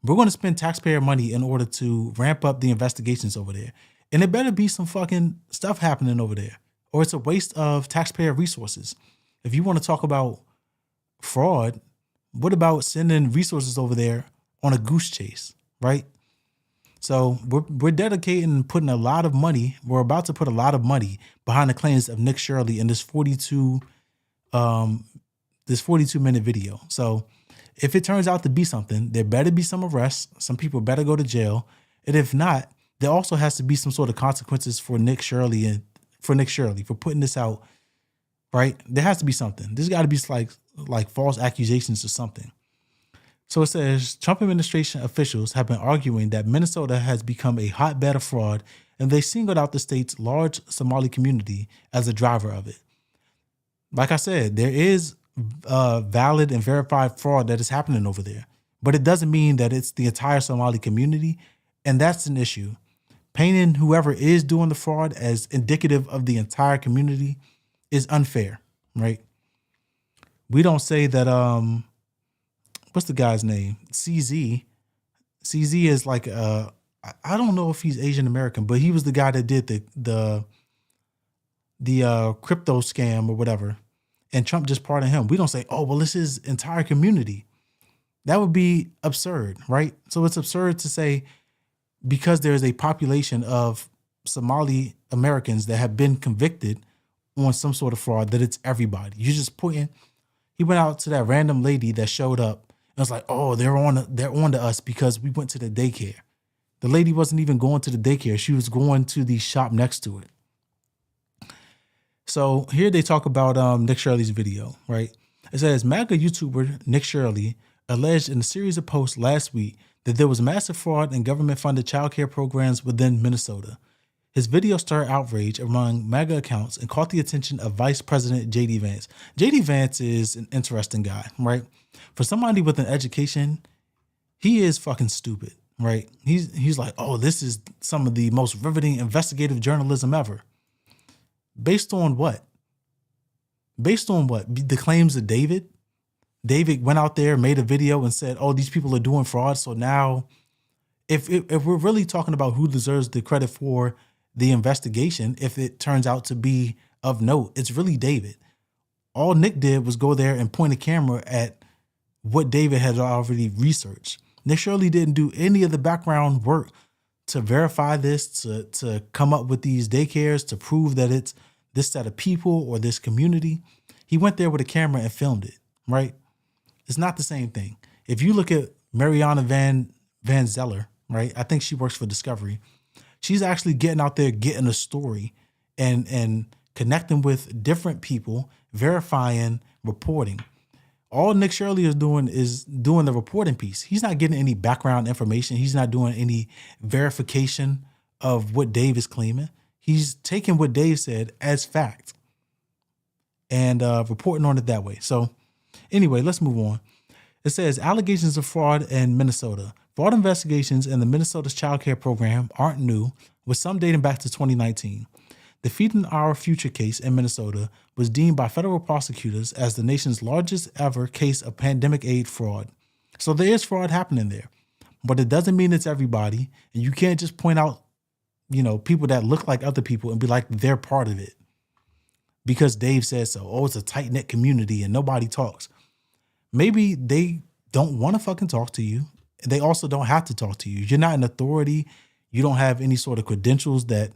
We're going to spend taxpayer money in order to ramp up the investigations over there. And it better be some fucking stuff happening over there, or it's a waste of taxpayer resources. If you want to talk about fraud, what about sending resources over there on a goose chase, right? So we're dedicating and putting a lot of money. We're about to put a lot of money behind the claims of Nick Shirley in this 42-minute video. So if it turns out to be something, there better be some arrests. Some people better go to jail. And if not, there also has to be some sort of consequences for Nick Shirley for putting this out, right? There has to be something. There's got to be like false accusations or something. So it says Trump administration officials have been arguing that Minnesota has become a hotbed of fraud, and they singled out the state's large Somali community as a driver of it. Like I said, there is valid and verified fraud that is happening over there, but it doesn't mean that it's the entire Somali community, and that's an issue. Painting whoever is doing the fraud as indicative of the entire community is unfair, right? We don't say that, what's the guy's name? CZ. CZ is like, I don't know if he's Asian American, but he was the guy that did the crypto scam or whatever. And Trump just pardoned him. We don't say, oh, well, this is entire community. That would be absurd, right? So it's absurd to say, because there's a population of Somali Americans that have been convicted on some sort of fraud, that it's everybody. You just he went out to that random lady that showed up and was like, oh, they're on to us because we went to the daycare. The lady wasn't even going to the daycare. She was going to the shop next to it. So here they talk about Nick Shirley's video, right? It says MAGA YouTuber Nick Shirley alleged in a series of posts last week that there was massive fraud in government-funded childcare programs within Minnesota. His video stirred outrage among MAGA accounts and caught the attention of Vice President J.D. Vance. J.D. Vance is an interesting guy, right? For somebody with an education, he is fucking stupid, right? He's like, oh, this is some of the most riveting investigative journalism ever. Based on what? Based on what? The claims of David? David went out there, made a video and said, oh, these people are doing fraud. So now if we're really talking about who deserves the credit for the investigation, if it turns out to be of note, it's really David. All Nick did was go there and point a camera at what David had already researched. Nick Shirley didn't do any of the background work to verify this, to come up with these daycares, to prove that it's this set of people or this community. He went there with a camera and filmed it, right? It's not the same thing. If you look at Mariana Van Zeller, right? I think she works for Discovery. She's actually getting out there, getting a story and connecting with different people, verifying, reporting. All Nick Shirley is doing the reporting piece. He's not getting any background information. He's not doing any verification of what Dave is claiming. He's taking what Dave said as fact and reporting on it that way. So anyway, let's move on. It says allegations of fraud in Minnesota. Fraud investigations in the Minnesota's child care program aren't new, with some dating back to 2019. The Feeding Our Future case in Minnesota was deemed by federal prosecutors as the nation's largest ever case of pandemic aid fraud. So there is fraud happening there, but it doesn't mean it's everybody. And you can't just point out, people that look like other people and be like, they're part of it because Dave says so. Oh, it's a tight-knit community and nobody talks. Maybe they don't want to fucking talk to you. They also don't have to talk to you. You're not an authority. You don't have any sort of credentials that,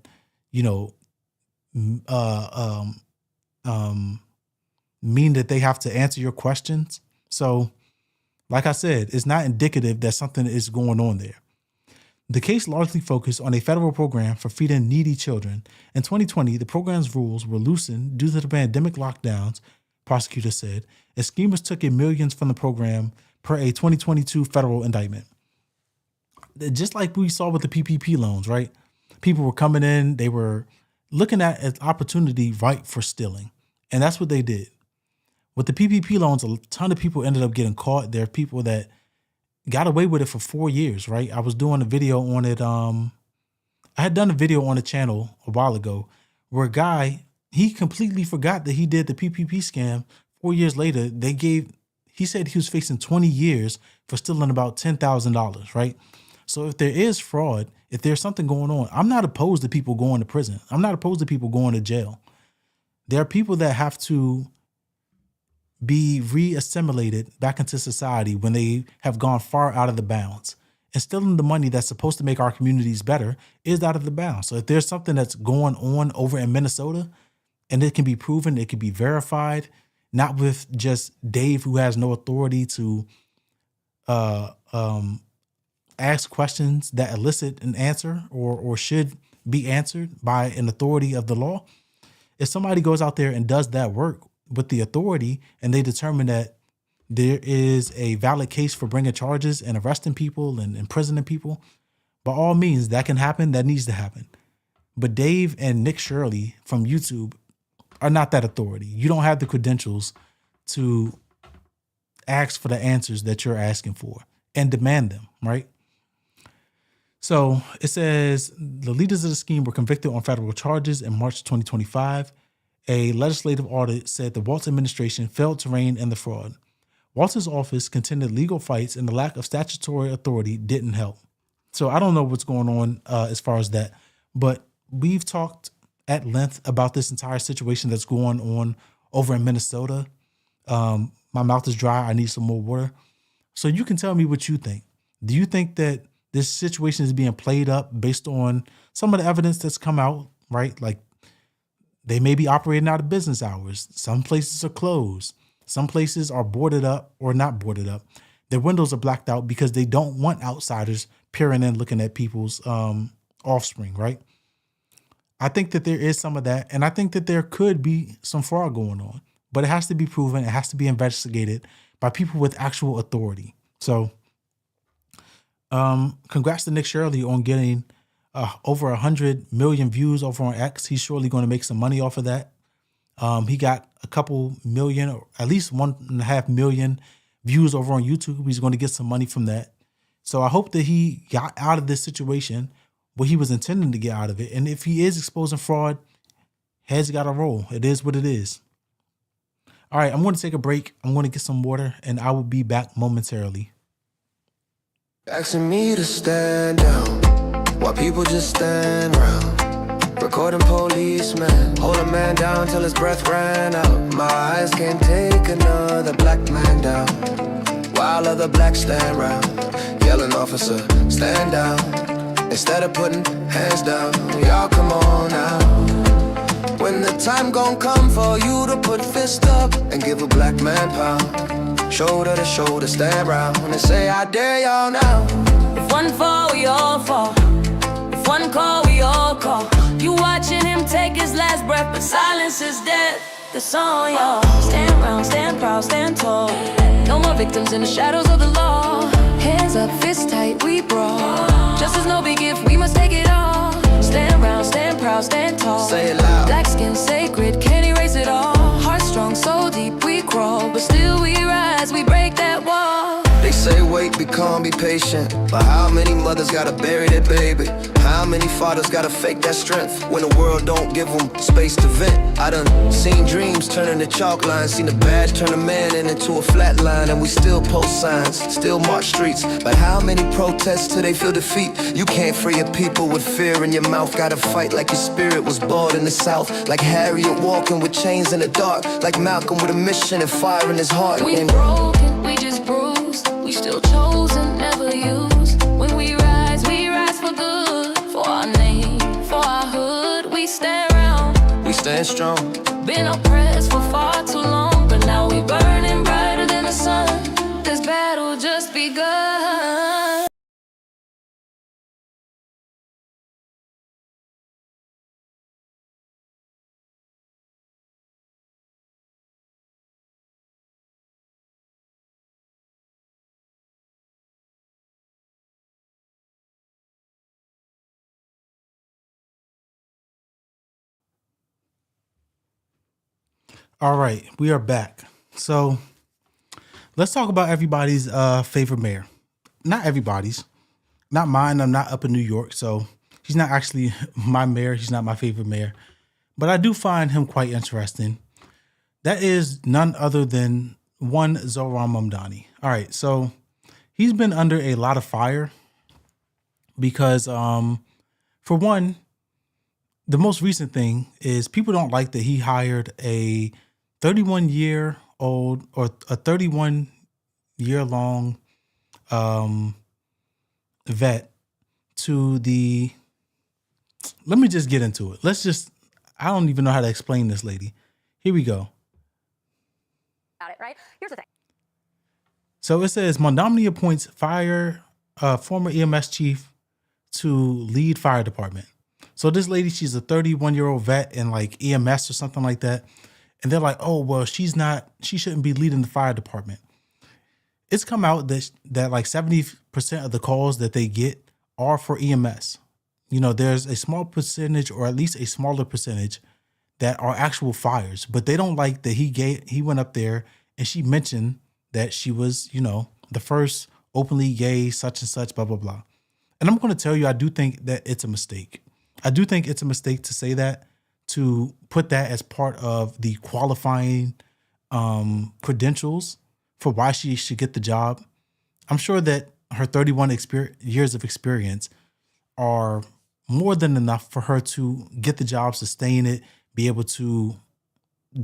mean that they have to answer your questions. So, like I said, it's not indicative that something is going on there. The case largely focused on a federal program for feeding needy children. In 2020, the program's rules were loosened due to the pandemic lockdowns, prosecutors said, and schemers took in millions from the program per a 2022 federal indictment. Just like we saw with the PPP loans, right? People were coming in, they were looking at an opportunity ripe for stealing. And that's what they did. With the PPP loans, a ton of people ended up getting caught. There are people that got away with it for 4 years, right? I was doing a video on it. I had done a video on the channel a while ago where a guy, he completely forgot that he did the PPP scam. 4 years later, he said he was facing 20 years for stealing about $10,000, right? So if there is fraud, if there's something going on, I'm not opposed to people going to prison. I'm not opposed to people going to jail. There are people that have to be re-assimilated back into society when they have gone far out of the bounds. And stealing the money that's supposed to make our communities better is out of the bounds. So if there's something that's going on over in Minnesota and it can be proven, it can be verified, not with just Dave, who has no authority to ask questions that elicit an answer or should be answered by an authority of the law. If somebody goes out there and does that work with the authority and they determine that there is a valid case for bringing charges and arresting people and imprisoning people, by all means, that can happen. That needs to happen. But Dave and Nick Shirley from YouTube are not that authority. You don't have the credentials to ask for the answers that you're asking for and demand them, right? So it says the leaders of the scheme were convicted on federal charges in March 2025. A legislative audit said the Walz administration failed to rein in the fraud. Walz's office contended legal fights and the lack of statutory authority didn't help. So I don't know what's going on as far as that, but we've talked at length about this entire situation that's going on over in Minnesota. My mouth is dry. I need some more water. So you can tell me what you think. Do you think that this situation is being played up based on some of the evidence that's come out, right? Like they may be operating out of business hours. Some places are closed. Some places are boarded up or not boarded up. Their windows are blacked out because they don't want outsiders peering in, looking at people's offspring, right? I think that there is some of that. And I think that there could be some fraud going on, but it has to be proven. It has to be investigated by people with actual authority. So congrats to Nick Shirley on getting over 100 million views over on X. He's surely going to make some money off of that. He got a couple million, or at least 1.5 million views over on YouTube. He's going to get some money from that. So I hope that he got out of this situation what he was intending to get out of it. And if he is exposing fraud, heads got to roll. It is what it is. All right, I'm going to take a break. I'm going to get some water, and I will be back momentarily. Asking me to stand down while people just stand round. Recording policemen, hold a man down till his breath ran out. My eyes can't take another black man down while other blacks stand round. Yelling, officer, stand down instead of putting hands down. Y'all come on now. When the time gon' come for you to put fist up and give a black man pound, shoulder to shoulder, stand round and say, I dare y'all now. If one fall, we all fall. If one call, we all call. You watching him take his last breath, but silence is death. The song, y'all. Stand round, stand proud, stand tall. No more victims in the shadows of the law. Hands up, fists tight, we brawl. Justice no big gift, we must take it all. Stand round, stand proud, stand tall. Say it loud. Black skin sacred, can't erase it all. Heart strong, so deep we crawl, but still we rise, we break that wall. They say wait, be calm, be patient, but how many mothers gotta bury their baby? How many fathers gotta fake that strength when the world don't give them space to vent? I done seen dreams turn into chalk lines, seen a badge turn a man into a flat line, and we still post signs, still march streets. But how many protests till they feel defeat? You can't free your people with fear in your mouth. Gotta fight like your spirit was born in the South, like Harriet walking with chains in the dark, like Malcolm with a mission and fire in his heart. We broken, we just bruised, we still chosen, never used. When we rise for good. For our name, for our hood, we stand round. We stand strong. Been oppressed for far too long, but now we burning brighter than the sun. This battle just begun. All right, we are back. So let's talk about everybody's favorite mayor. Not everybody's, not mine. I'm not up in New York, so he's not actually my mayor. He's not my favorite mayor, but I do find him quite interesting. That is none other than one Zohran Mamdani. All right, so he's been under a lot of fire because, for one, the most recent thing is people don't like that he hired a 31-year-old or a 31-year-long vet to the, let me just get into it. I don't even know how to explain this lady. Here we go. About it, right? Here's the thing. So it says Mamdani appoints former EMS chief to lead fire department. So this lady, she's a 31-year-old vet in like EMS or something like that. And they're like, oh, well, she shouldn't be leading the fire department. It's come out that like 70% of the calls that they get are for EMS. You know, there's a small percentage, or at least a smaller percentage, that are actual fires. But they don't like that he went up there and she mentioned that she was, you know, the first openly gay, such and such, blah, blah, blah. And I'm going to tell you, I do think that it's a mistake. I do think it's a mistake to say that, to put that as part of the qualifying credentials for why she should get the job. I'm sure that her 31 years of experience are more than enough for her to get the job, sustain it, be able to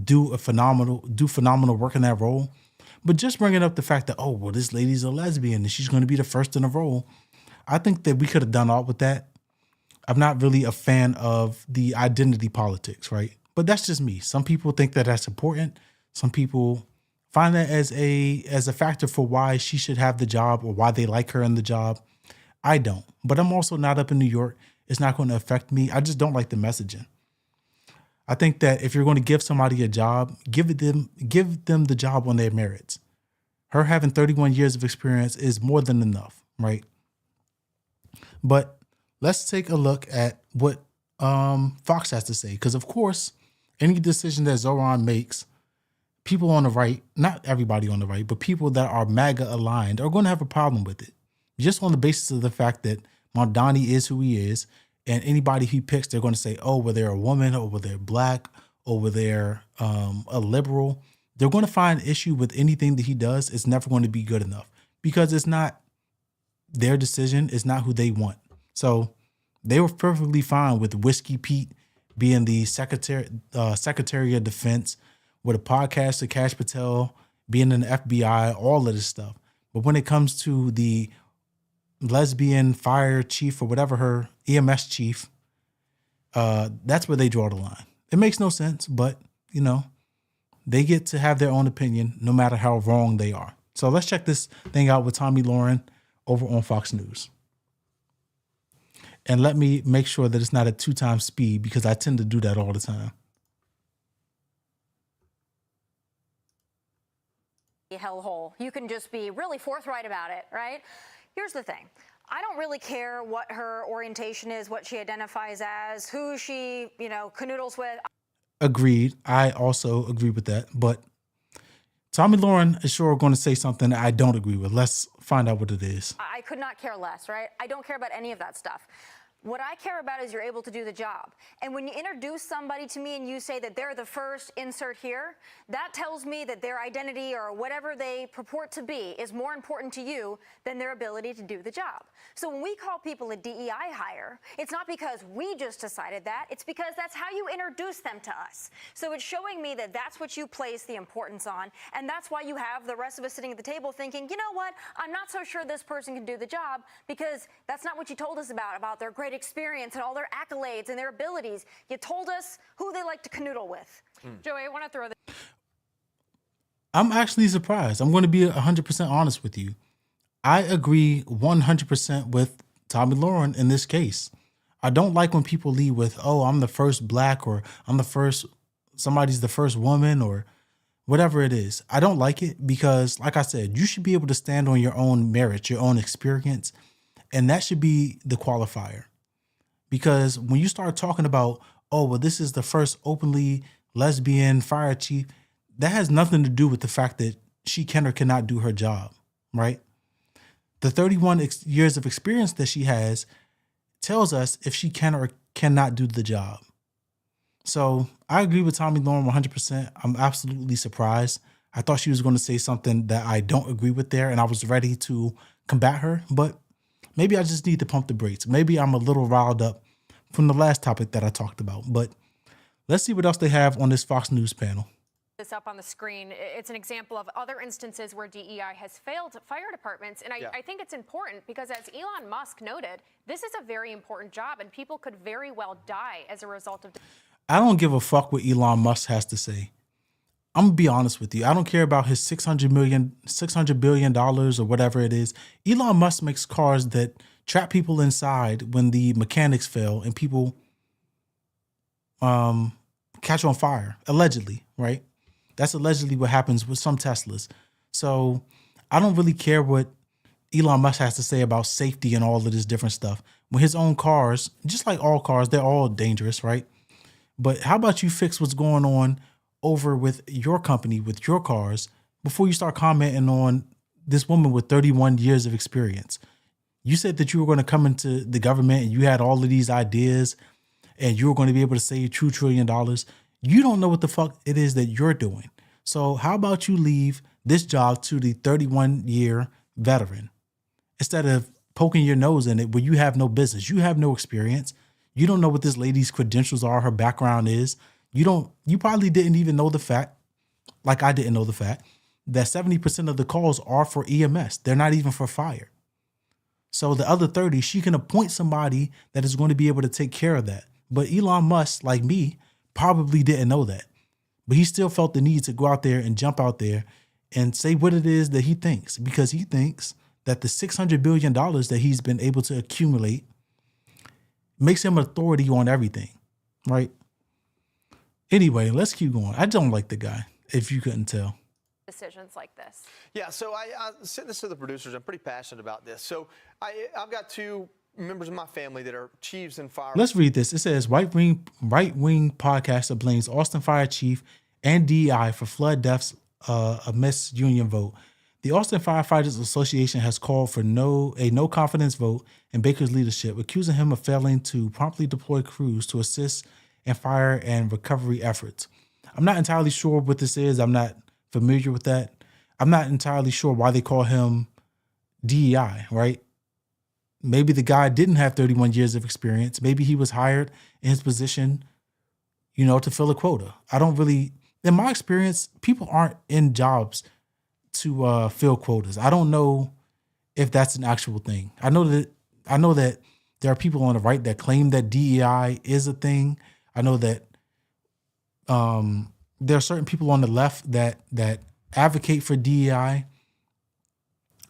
do phenomenal work in that role. But just bringing up the fact that, oh, well, this lady's a lesbian and she's going to be the first in a role, I think that we could have done all with that. I'm not really a fan of the identity politics, right? But that's just me. Some people think that that's important. Some people find that as a factor for why she should have the job or why they like her in the job. I don't. But I'm also not up in New York. It's not going to affect me. I just don't like the messaging. I think that if you're going to give somebody a job, give them the job on their merits. Her having 31 years of experience is more than enough, right? But let's take a look at what Fox has to say. Because, of course, any decision that Zohran makes, people on the right, not everybody on the right, but people that are MAGA aligned are going to have a problem with it. Just on the basis of the fact that Mamdani is who he is, and anybody he picks, they're going to say, oh, well, they're a woman, or well, they're black, or well, they're a liberal. they're going to find issue with anything that he does. It's never going to be good enough because it's not their decision. It's not who they want. So they were perfectly fine with Whiskey Pete being the Secretary of Defense, with a podcast of Kash Patel being in the FBI, all of this stuff. But when it comes to the lesbian fire chief or whatever, her EMS chief, that's where they draw the line. It makes no sense, but they get to have their own opinion no matter how wrong they are. So let's check this thing out with Tomi Lahren over on Fox News. And let me make sure that it's not at 2x speed because I tend to do that all the time. Hellhole. You can just be really forthright about it, right? Here's the thing. I don't really care what her orientation is, what she identifies as, who she, canoodles with. Agreed. I also agree with that. But Tomi Lahren is sure going to say something that I don't agree with. Let's find out what it is. I could not care less, right? I don't care about any of that stuff. What I care about is you're able to do the job. And when you introduce somebody to me and you say that they're the first insert here, that tells me that their identity or whatever they purport to be is more important to you than their ability to do the job. So when we call people a DEI hire, it's not because we just decided that, it's because that's how you introduce them to us. So it's showing me that that's what you place the importance on, and that's why you have the rest of us sitting at the table thinking, you know what, I'm not so sure this person can do the job because that's not what you told us about their great experience and all their accolades and their abilities. You told us who they like to canoodle with. Joey, I want to throw this. I'm actually surprised. I'm going to be 100% honest with you. I agree 100% with Tomi Lahren in this case. I don't like when people lead with, oh, I'm the first black, or somebody's the first woman, or whatever it is. I don't like it because, like I said, you should be able to stand on your own merit, your own experience, and that should be the qualifier. Because when you start talking about, oh, well, this is the first openly lesbian fire chief, that has nothing to do with the fact that she can or cannot do her job, right? The 31 years of experience that she has tells us if she can or cannot do the job. So I agree with Tomi Lahren 100%. I'm absolutely surprised. I thought she was going to say something that I don't agree with there, and I was ready to combat her, but maybe I just need to pump the brakes. Maybe I'm a little riled up from the last topic that I talked about. But let's see what else they have on this Fox News panel. This up on the screen. It's an example of other instances where DEI has failed fire departments. And I think it's important because, as Elon Musk noted, this is a very important job and people could very well die as a result of. I don't give a fuck what Elon Musk has to say. I'm gonna be honest with you. I don't care about his $600 billion or whatever it is. Elon Musk makes cars that trap people inside when the mechanics fail and people catch on fire, allegedly, right? That's allegedly what happens with some Teslas. So I don't really care what Elon Musk has to say about safety and all of this different stuff. When his own cars, just like all cars, they're all dangerous, right? But how about you fix what's going on over with your company, with your cars, before you start commenting on this woman with 31 years of experience? You said that you were going to come into the government and you had all of these ideas and you were going to be able to save $2 trillion. You don't know what the fuck it is that you're doing. So how about you leave this job to the 31-year veteran instead of poking your nose in it where you have no business. You have no experience. You don't know what this lady's credentials are, her background is. You probably didn't even know the fact, like I didn't know the fact, that 70% of the calls are for EMS. They're not even for fire. So the other 30, she can appoint somebody that is going to be able to take care of that. But Elon Musk, like me, probably didn't know that. But he still felt the need to go out there and jump out there and say what it is that he thinks, because he thinks that the $600 billion that he's been able to accumulate makes him authority on everything, right? Anyway, let's keep going. I don't like the guy, if you couldn't tell. Decisions like this. Yeah, so I sent this to the producers. I'm pretty passionate about this. So I've got two members of my family that are chiefs in fire. Let's read this. It says, right-wing podcaster blames Austin Fire Chief and DEI for flood deaths amidst union vote. The Austin Firefighters Association has called for a no confidence vote in Baker's leadership, accusing him of failing to promptly deploy crews to assist in fire and recovery efforts. I'm not entirely sure what this is. I'm not familiar with that. I'm not entirely sure why they call him DEI, right? Maybe the guy didn't have 31 years of experience. Maybe he was hired in his position, to fill a quota. I don't really, in my experience, people aren't in jobs to fill quotas. I don't know if that's an actual thing. I know that there are people on the right that claim that DEI is a thing. I know that there are certain people on the left that advocate for DEI.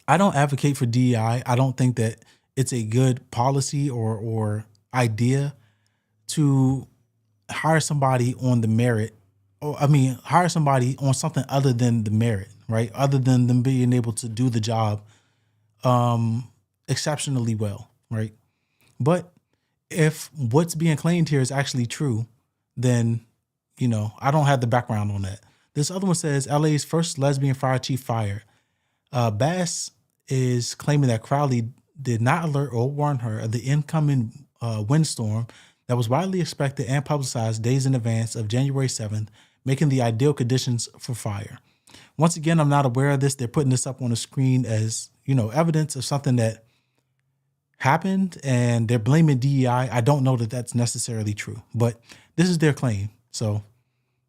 I don't advocate for DEI. I don't think that it's a good policy or idea to hire somebody on the merit, hire somebody on something other than the merit, right? Other than them being able to do the job exceptionally well, right? But if what's being claimed here is actually true, then, I don't have the background on that. This other one says LA's first lesbian fire chief fired. Bass is claiming that Crowley did not alert or warn her of the incoming windstorm that was widely expected and publicized days in advance of January 7th, making the ideal conditions for fire. Once again, I'm not aware of this. They're putting this up on the screen as, evidence of something that happened, and they're blaming DEI. I don't know that that's necessarily true, but this is their claim. So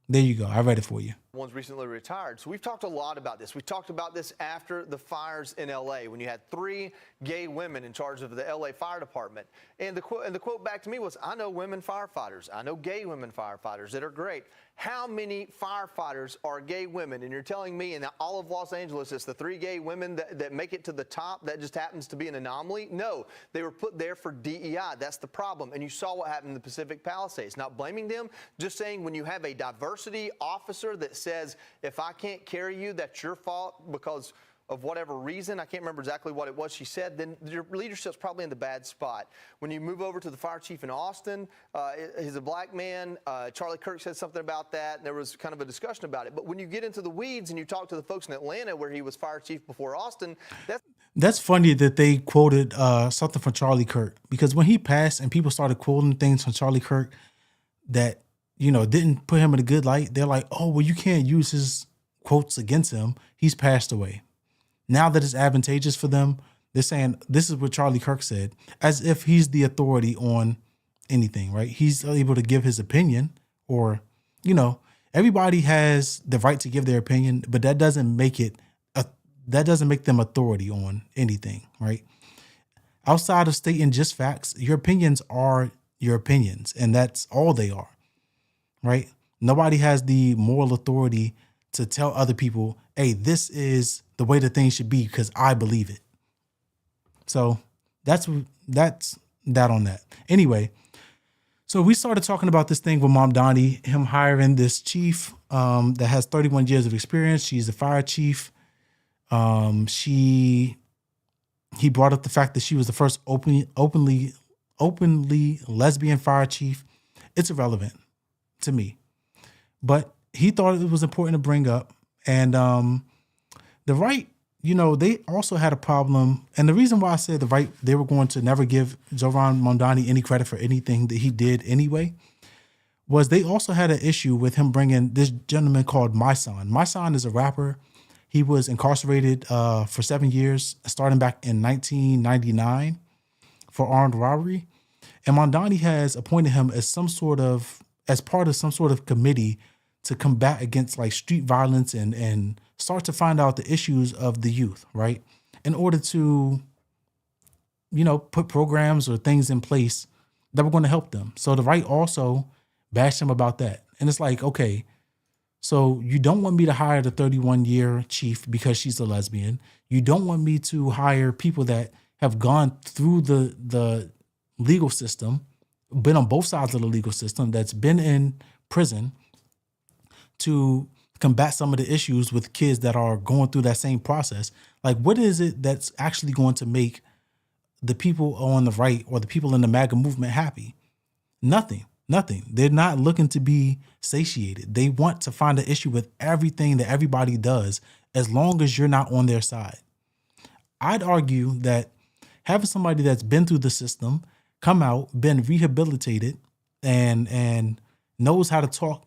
there you go. I read it for you. One's recently retired. So we've talked a lot about this. We talked about this after the fires in LA when you had 3 gay women in charge of the LA Fire Department. And the quote back to me was, I know women firefighters. I know gay women firefighters that are great. How many firefighters are gay women? And you're telling me in all of Los Angeles, it's the 3 gay women that make it to the top that just happens to be an anomaly? No, they were put there for DEI. That's the problem. And you saw what happened in the Pacific Palisades. Not blaming them, just saying when you have a diversity officer that says, if I can't carry you, that's your fault because of whatever reason, I can't remember exactly what it was she said, then your leadership's probably in the bad spot. When you move over to the fire chief in Austin, he's a black man. Charlie Kirk said something about that, and there was kind of a discussion about it. But when you get into the weeds and you talk to the folks in Atlanta where he was fire chief before Austin, that's funny that they quoted something from Charlie Kirk, because when he passed and people started quoting things from Charlie Kirk that, didn't put him in a good light, they're like, oh, well, you can't use his quotes against him. He's passed away. Now that it's advantageous for them, they're saying this is what Charlie Kirk said, as if he's the authority on anything, right? He's able to give his opinion, or, everybody has the right to give their opinion, but that doesn't make them authority on anything, right? Outside of stating just facts, your opinions are your opinions, and that's all they are, right? Nobody has the moral authority to tell other people, hey, this is the way that things should be because I believe it. So that's that on that. Anyway, so we started talking about this thing with Mom Donnie, him hiring this chief that has 31 years of experience. She's a fire chief. He brought up the fact that she was the first openly lesbian fire chief. It's irrelevant to me, but he thought it was important to bring up. And the right, they also had a problem. And the reason why I said the right, they were going to never give Zohran Mamdani any credit for anything that he did anyway, was they also had an issue with him bringing this gentleman called My Son. My Son is a rapper. He was incarcerated for 7 years, starting back in 1999 for armed robbery. And Mamdani has appointed him as part of some sort of committee to combat against like street violence and start to find out the issues of the youth, right? In order to, put programs or things in place that were going to help them. So the right also bashed him about that. And it's like, okay, so you don't want me to hire the 31-year chief because she's a lesbian. You don't want me to hire people that have gone through the legal system, been on both sides of the legal system, that's been in prison to combat some of the issues with kids that are going through that same process. Like, what is it that's actually going to make the people on the right or the people in the MAGA movement happy? Nothing. They're not looking to be satiated. They want to find an issue with everything that everybody does, as long as you're not on their side. I'd argue that having somebody that's been through the system, come out, been rehabilitated, and knows how to talk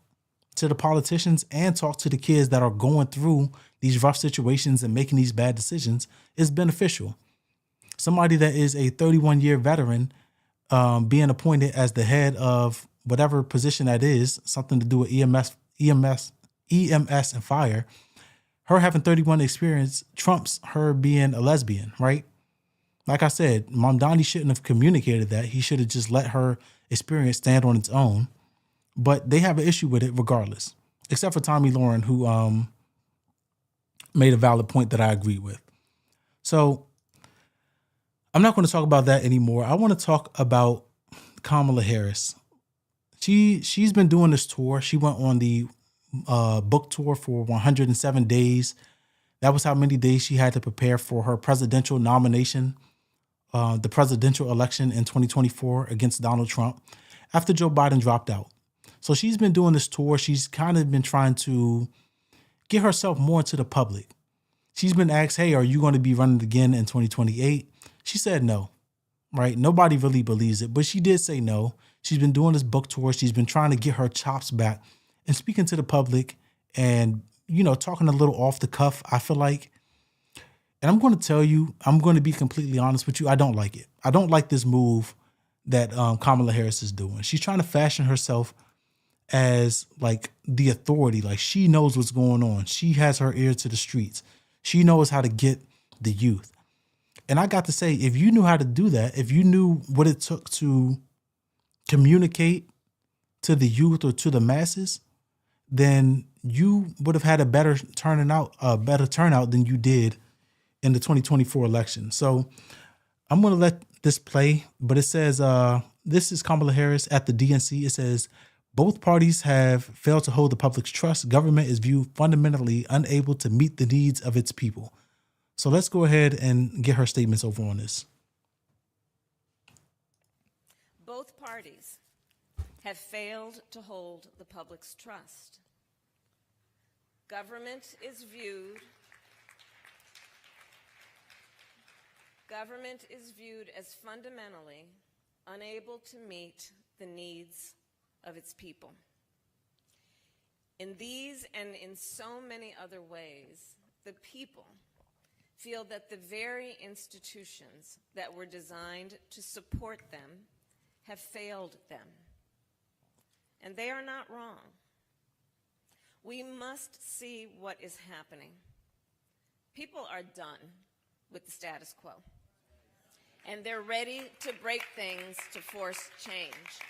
to the politicians and talk to the kids that are going through these rough situations and making these bad decisions is beneficial. Somebody that is a 31-year veteran being appointed as the head of whatever position that is, something to do with EMS and fire, her having 31 experience trumps her being a lesbian, right? Like I said, Mamdani shouldn't have communicated that. He should have just let her experience stand on its own. But they have an issue with it regardless, except for Tommy Lauren, who made a valid point that I agree with. So I'm not going to talk about that anymore. I want to talk about Kamala Harris. She's been doing this tour. She went on the book tour for 107 days. That was how many days she had to prepare for her presidential nomination, the presidential election in 2024 against Donald Trump after Joe Biden dropped out. So she's been doing this tour. She's kind of been trying to get herself more to the public. She's been asked, hey, are you going to be running again in 2028? She said no, right? Nobody really believes it, but she did say no. She's been doing this book tour. She's been trying to get her chops back and speaking to the public and, you know, talking a little off the cuff, I feel like. And I'm going to tell you, I'm going to be completely honest with you. I don't like it. I don't like this move that Kamala Harris is doing. She's trying to fashion herself as like the authority. Like she knows what's going on. She has her ear to the streets. She knows how to get the youth. And I got to say, if you knew how to do that, if you knew what it took to communicate to the youth or to the masses, then you would have had a better turnout than you did in the 2024 election. So I'm going to let this play, but it says, this is Kamala Harris at the DNC. It says, both parties have failed to hold the public's trust. Government is viewed fundamentally unable to meet the needs of its people. So let's go ahead and get her statements over on this. Both parties have failed to hold the public's trust. Government is viewed as fundamentally unable to meet the needs of its people. In these and in so many other ways, the people feel that the very institutions that were designed to support them have failed them. And they are not wrong. We must see what is happening. People are done with the status quo, and they're ready to break things to force change.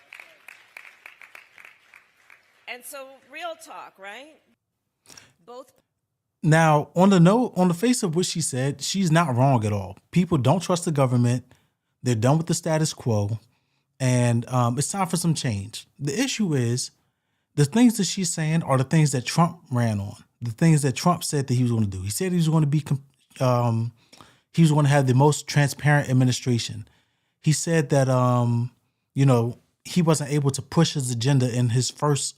And so, real talk, right? Both. Now, on the face of what she said, she's not wrong at all. People don't trust the government. They're done with the status quo, and it's time for some change. The issue is the things that she's saying are the things that Trump ran on, the things that Trump said that he was going to do. He said he was going to be, he was going to have the most transparent administration. He said that, he wasn't able to push his agenda in his first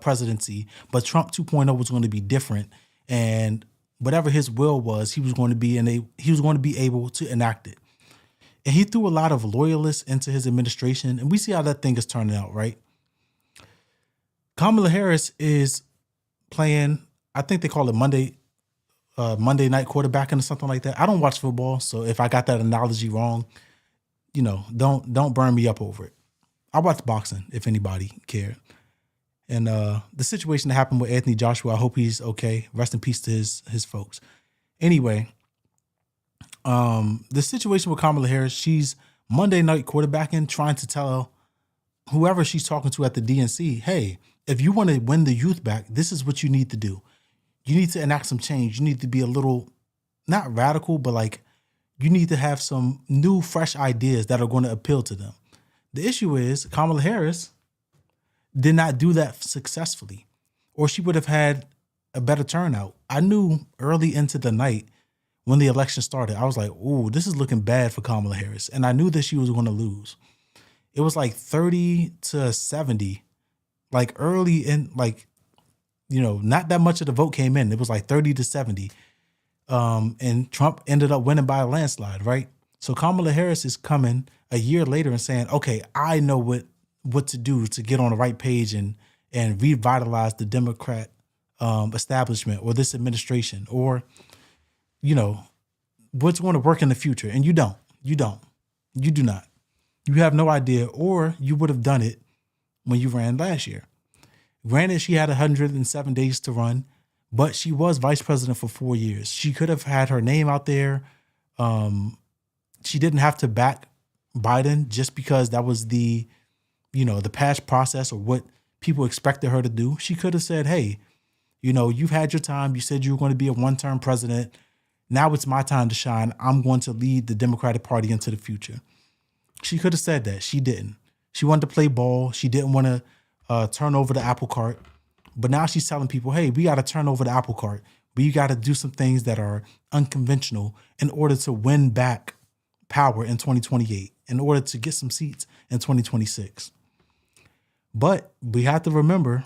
presidency, but Trump 2.0 was going to be different. And whatever his will was, he was going to be able to enact it. And he threw a lot of loyalists into his administration, and we see how that thing is turning out, right? Kamala Harris is playing, I think they call it Monday night quarterbacking or something like that. I don't watch football, so if I got that analogy wrong, don't burn me up over it. I watch boxing, if anybody cared. And the situation that happened with Anthony Joshua, I hope he's okay. Rest in peace to his folks. Anyway, the situation with Kamala Harris, she's Monday night quarterbacking, trying to tell whoever she's talking to at the DNC, hey, if you want to win the youth back, this is what you need to do. You need to enact some change. You need to be a little, not radical, but like you need to have some new, fresh ideas that are going to appeal to them. The issue is Kamala Harris did not do that successfully, or she would have had a better turnout. I knew early into the night when the election started, I was like, ooh, this is looking bad for Kamala Harris. And I knew that she was going to lose. It was like 30-70, like early in, like, not that much of the vote came in. It was like 30-70. And Trump ended up winning by a landslide, right? So Kamala Harris is coming a year later and saying, okay, I know what to do to get on the right page and and revitalize the Democrat establishment or this administration, or, what's going to work in the future. And you do not. You have no idea, or you would have done it when you ran last year. Granted, she had 107 days to run, but she was vice president for 4 years. She could have had her name out there. She didn't have to back Biden just because that was the past process or what people expected her to do. She could have said, hey, you've had your time. You said you were going to be a one-term president. Now it's my time to shine. I'm going to lead the Democratic Party into the future. She could have said that. She didn't. She wanted to play ball. She didn't want to turn over the apple cart. But now she's telling people, hey, we got to turn over the apple cart. We got to do some things that are unconventional in order to win back power in 2028, in order to get some seats in 2026. But we have to remember,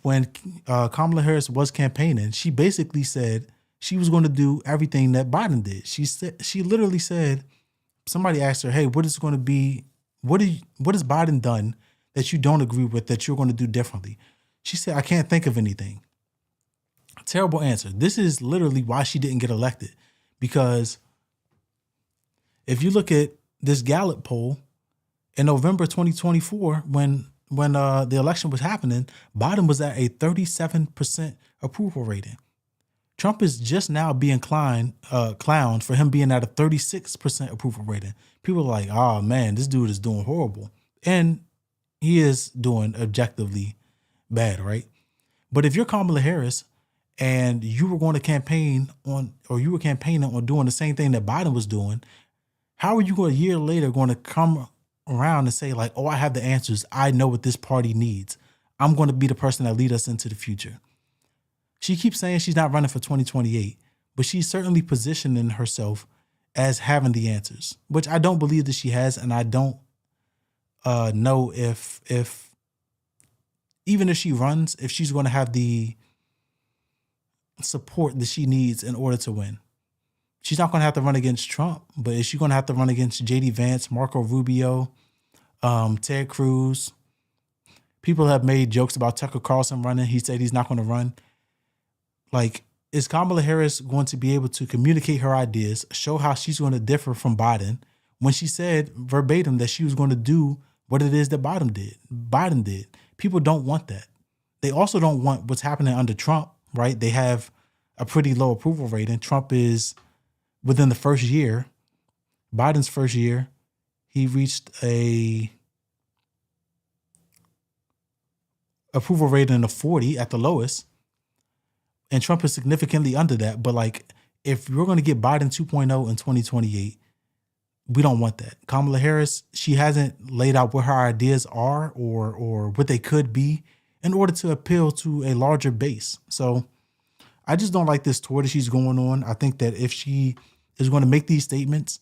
when Kamala Harris was campaigning, she basically said she was going to do everything that Biden did. She literally said, somebody asked her, hey, what has Biden done that you don't agree with that you're going to do differently? She said, I can't think of anything. Terrible answer. This is literally why she didn't get elected. Because if you look at this Gallup poll in November 2024, when the election was happening, Biden was at a 37% approval rating. Trump is just now being clowned for him being at a 36% approval rating. People are like, oh man, this dude is doing horrible. And he is doing objectively bad, right? But if you're Kamala Harris and you were going to campaign on, or you were campaigning on doing the same thing that Biden was doing, how are you a year later going to come around and say like, oh, I have the answers. I know what this party needs. I'm going to be the person that lead us into the future. She keeps saying she's not running for 2028, but she's certainly positioning herself as having the answers, which I don't believe that she has. And I don't know if even if she runs, if she's going to have the support that she needs in order to win. She's not going to have to run against Trump, but is she going to have to run against J.D. Vance, Marco Rubio, Ted Cruz? People have made jokes about Tucker Carlson running. He said he's not going to run. Like, is Kamala Harris going to be able to communicate her ideas, show how she's going to differ from Biden, when she said verbatim that she was going to do what it is that Biden did? People don't want that. They also don't want what's happening under Trump, right? They have a pretty low approval rating. Trump is, within the first year, Biden's first year, he reached a approval rating of 40 at the lowest. And Trump is significantly under that. But like, if you're going to get Biden 2.0 in 2028, we don't want that. Kamala Harris, she hasn't laid out what her ideas are or what they could be in order to appeal to a larger base. So I just don't like this tour that she's going on. I think that if she is going to make these statements,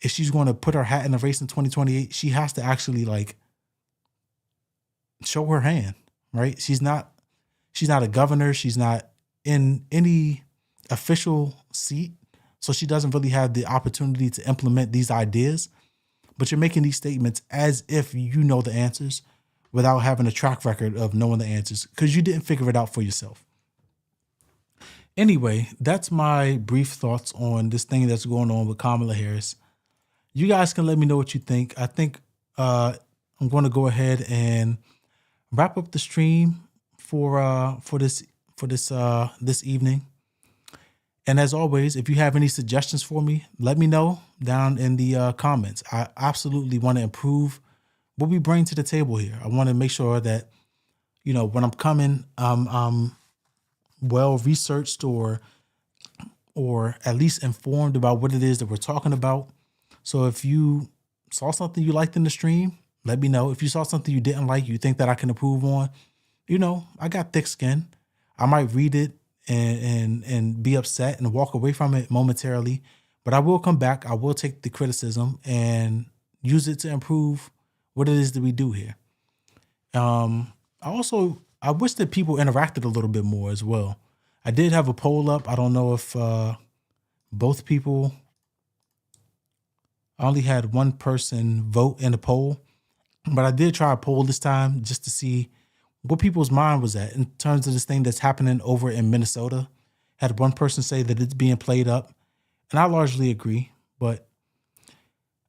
if she's going to put her hat in the race in 2028, she has to actually like show her hand, right? She's not a governor. She's not in any official seat. So she doesn't really have the opportunity to implement these ideas, but you're making these statements as if you know the answers without having a track record of knowing the answers because you didn't figure it out for yourself. Anyway, that's my brief thoughts on this thing that's going on with Kamala Harris. You guys can let me know what you think. I think I'm going to go ahead and wrap up the stream for this evening. And as always, if you have any suggestions for me, let me know down in the comments. I absolutely want to improve what we bring to the table here. I want to make sure that, when I'm coming, I'm well researched or at least informed about what it is that we're talking about. So if you saw something you liked in the stream, let me know. If you saw something you didn't like, you think that I can improve on, I got thick skin. I might read it and be upset and walk away from it momentarily, but I will come back. I will take the criticism and use it to improve what it is that we do here. I wish that people interacted a little bit more as well. I did have a poll up. I don't know if both people, I only had one person vote in the poll, but I did try a poll this time just to see what people's mind was at in terms of this thing that's happening over in Minnesota. Had one person say that it's being played up, and I largely agree. But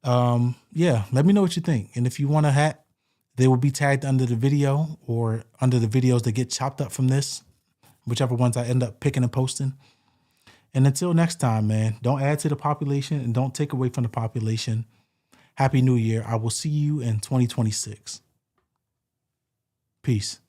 yeah, let me know what you think. And if you want a hat, they will be tagged under the video or under the videos that get chopped up from this, whichever ones I end up picking and posting. And until next time, man, don't add to the population and don't take away from the population. Happy New Year. I will see you in 2026. Peace.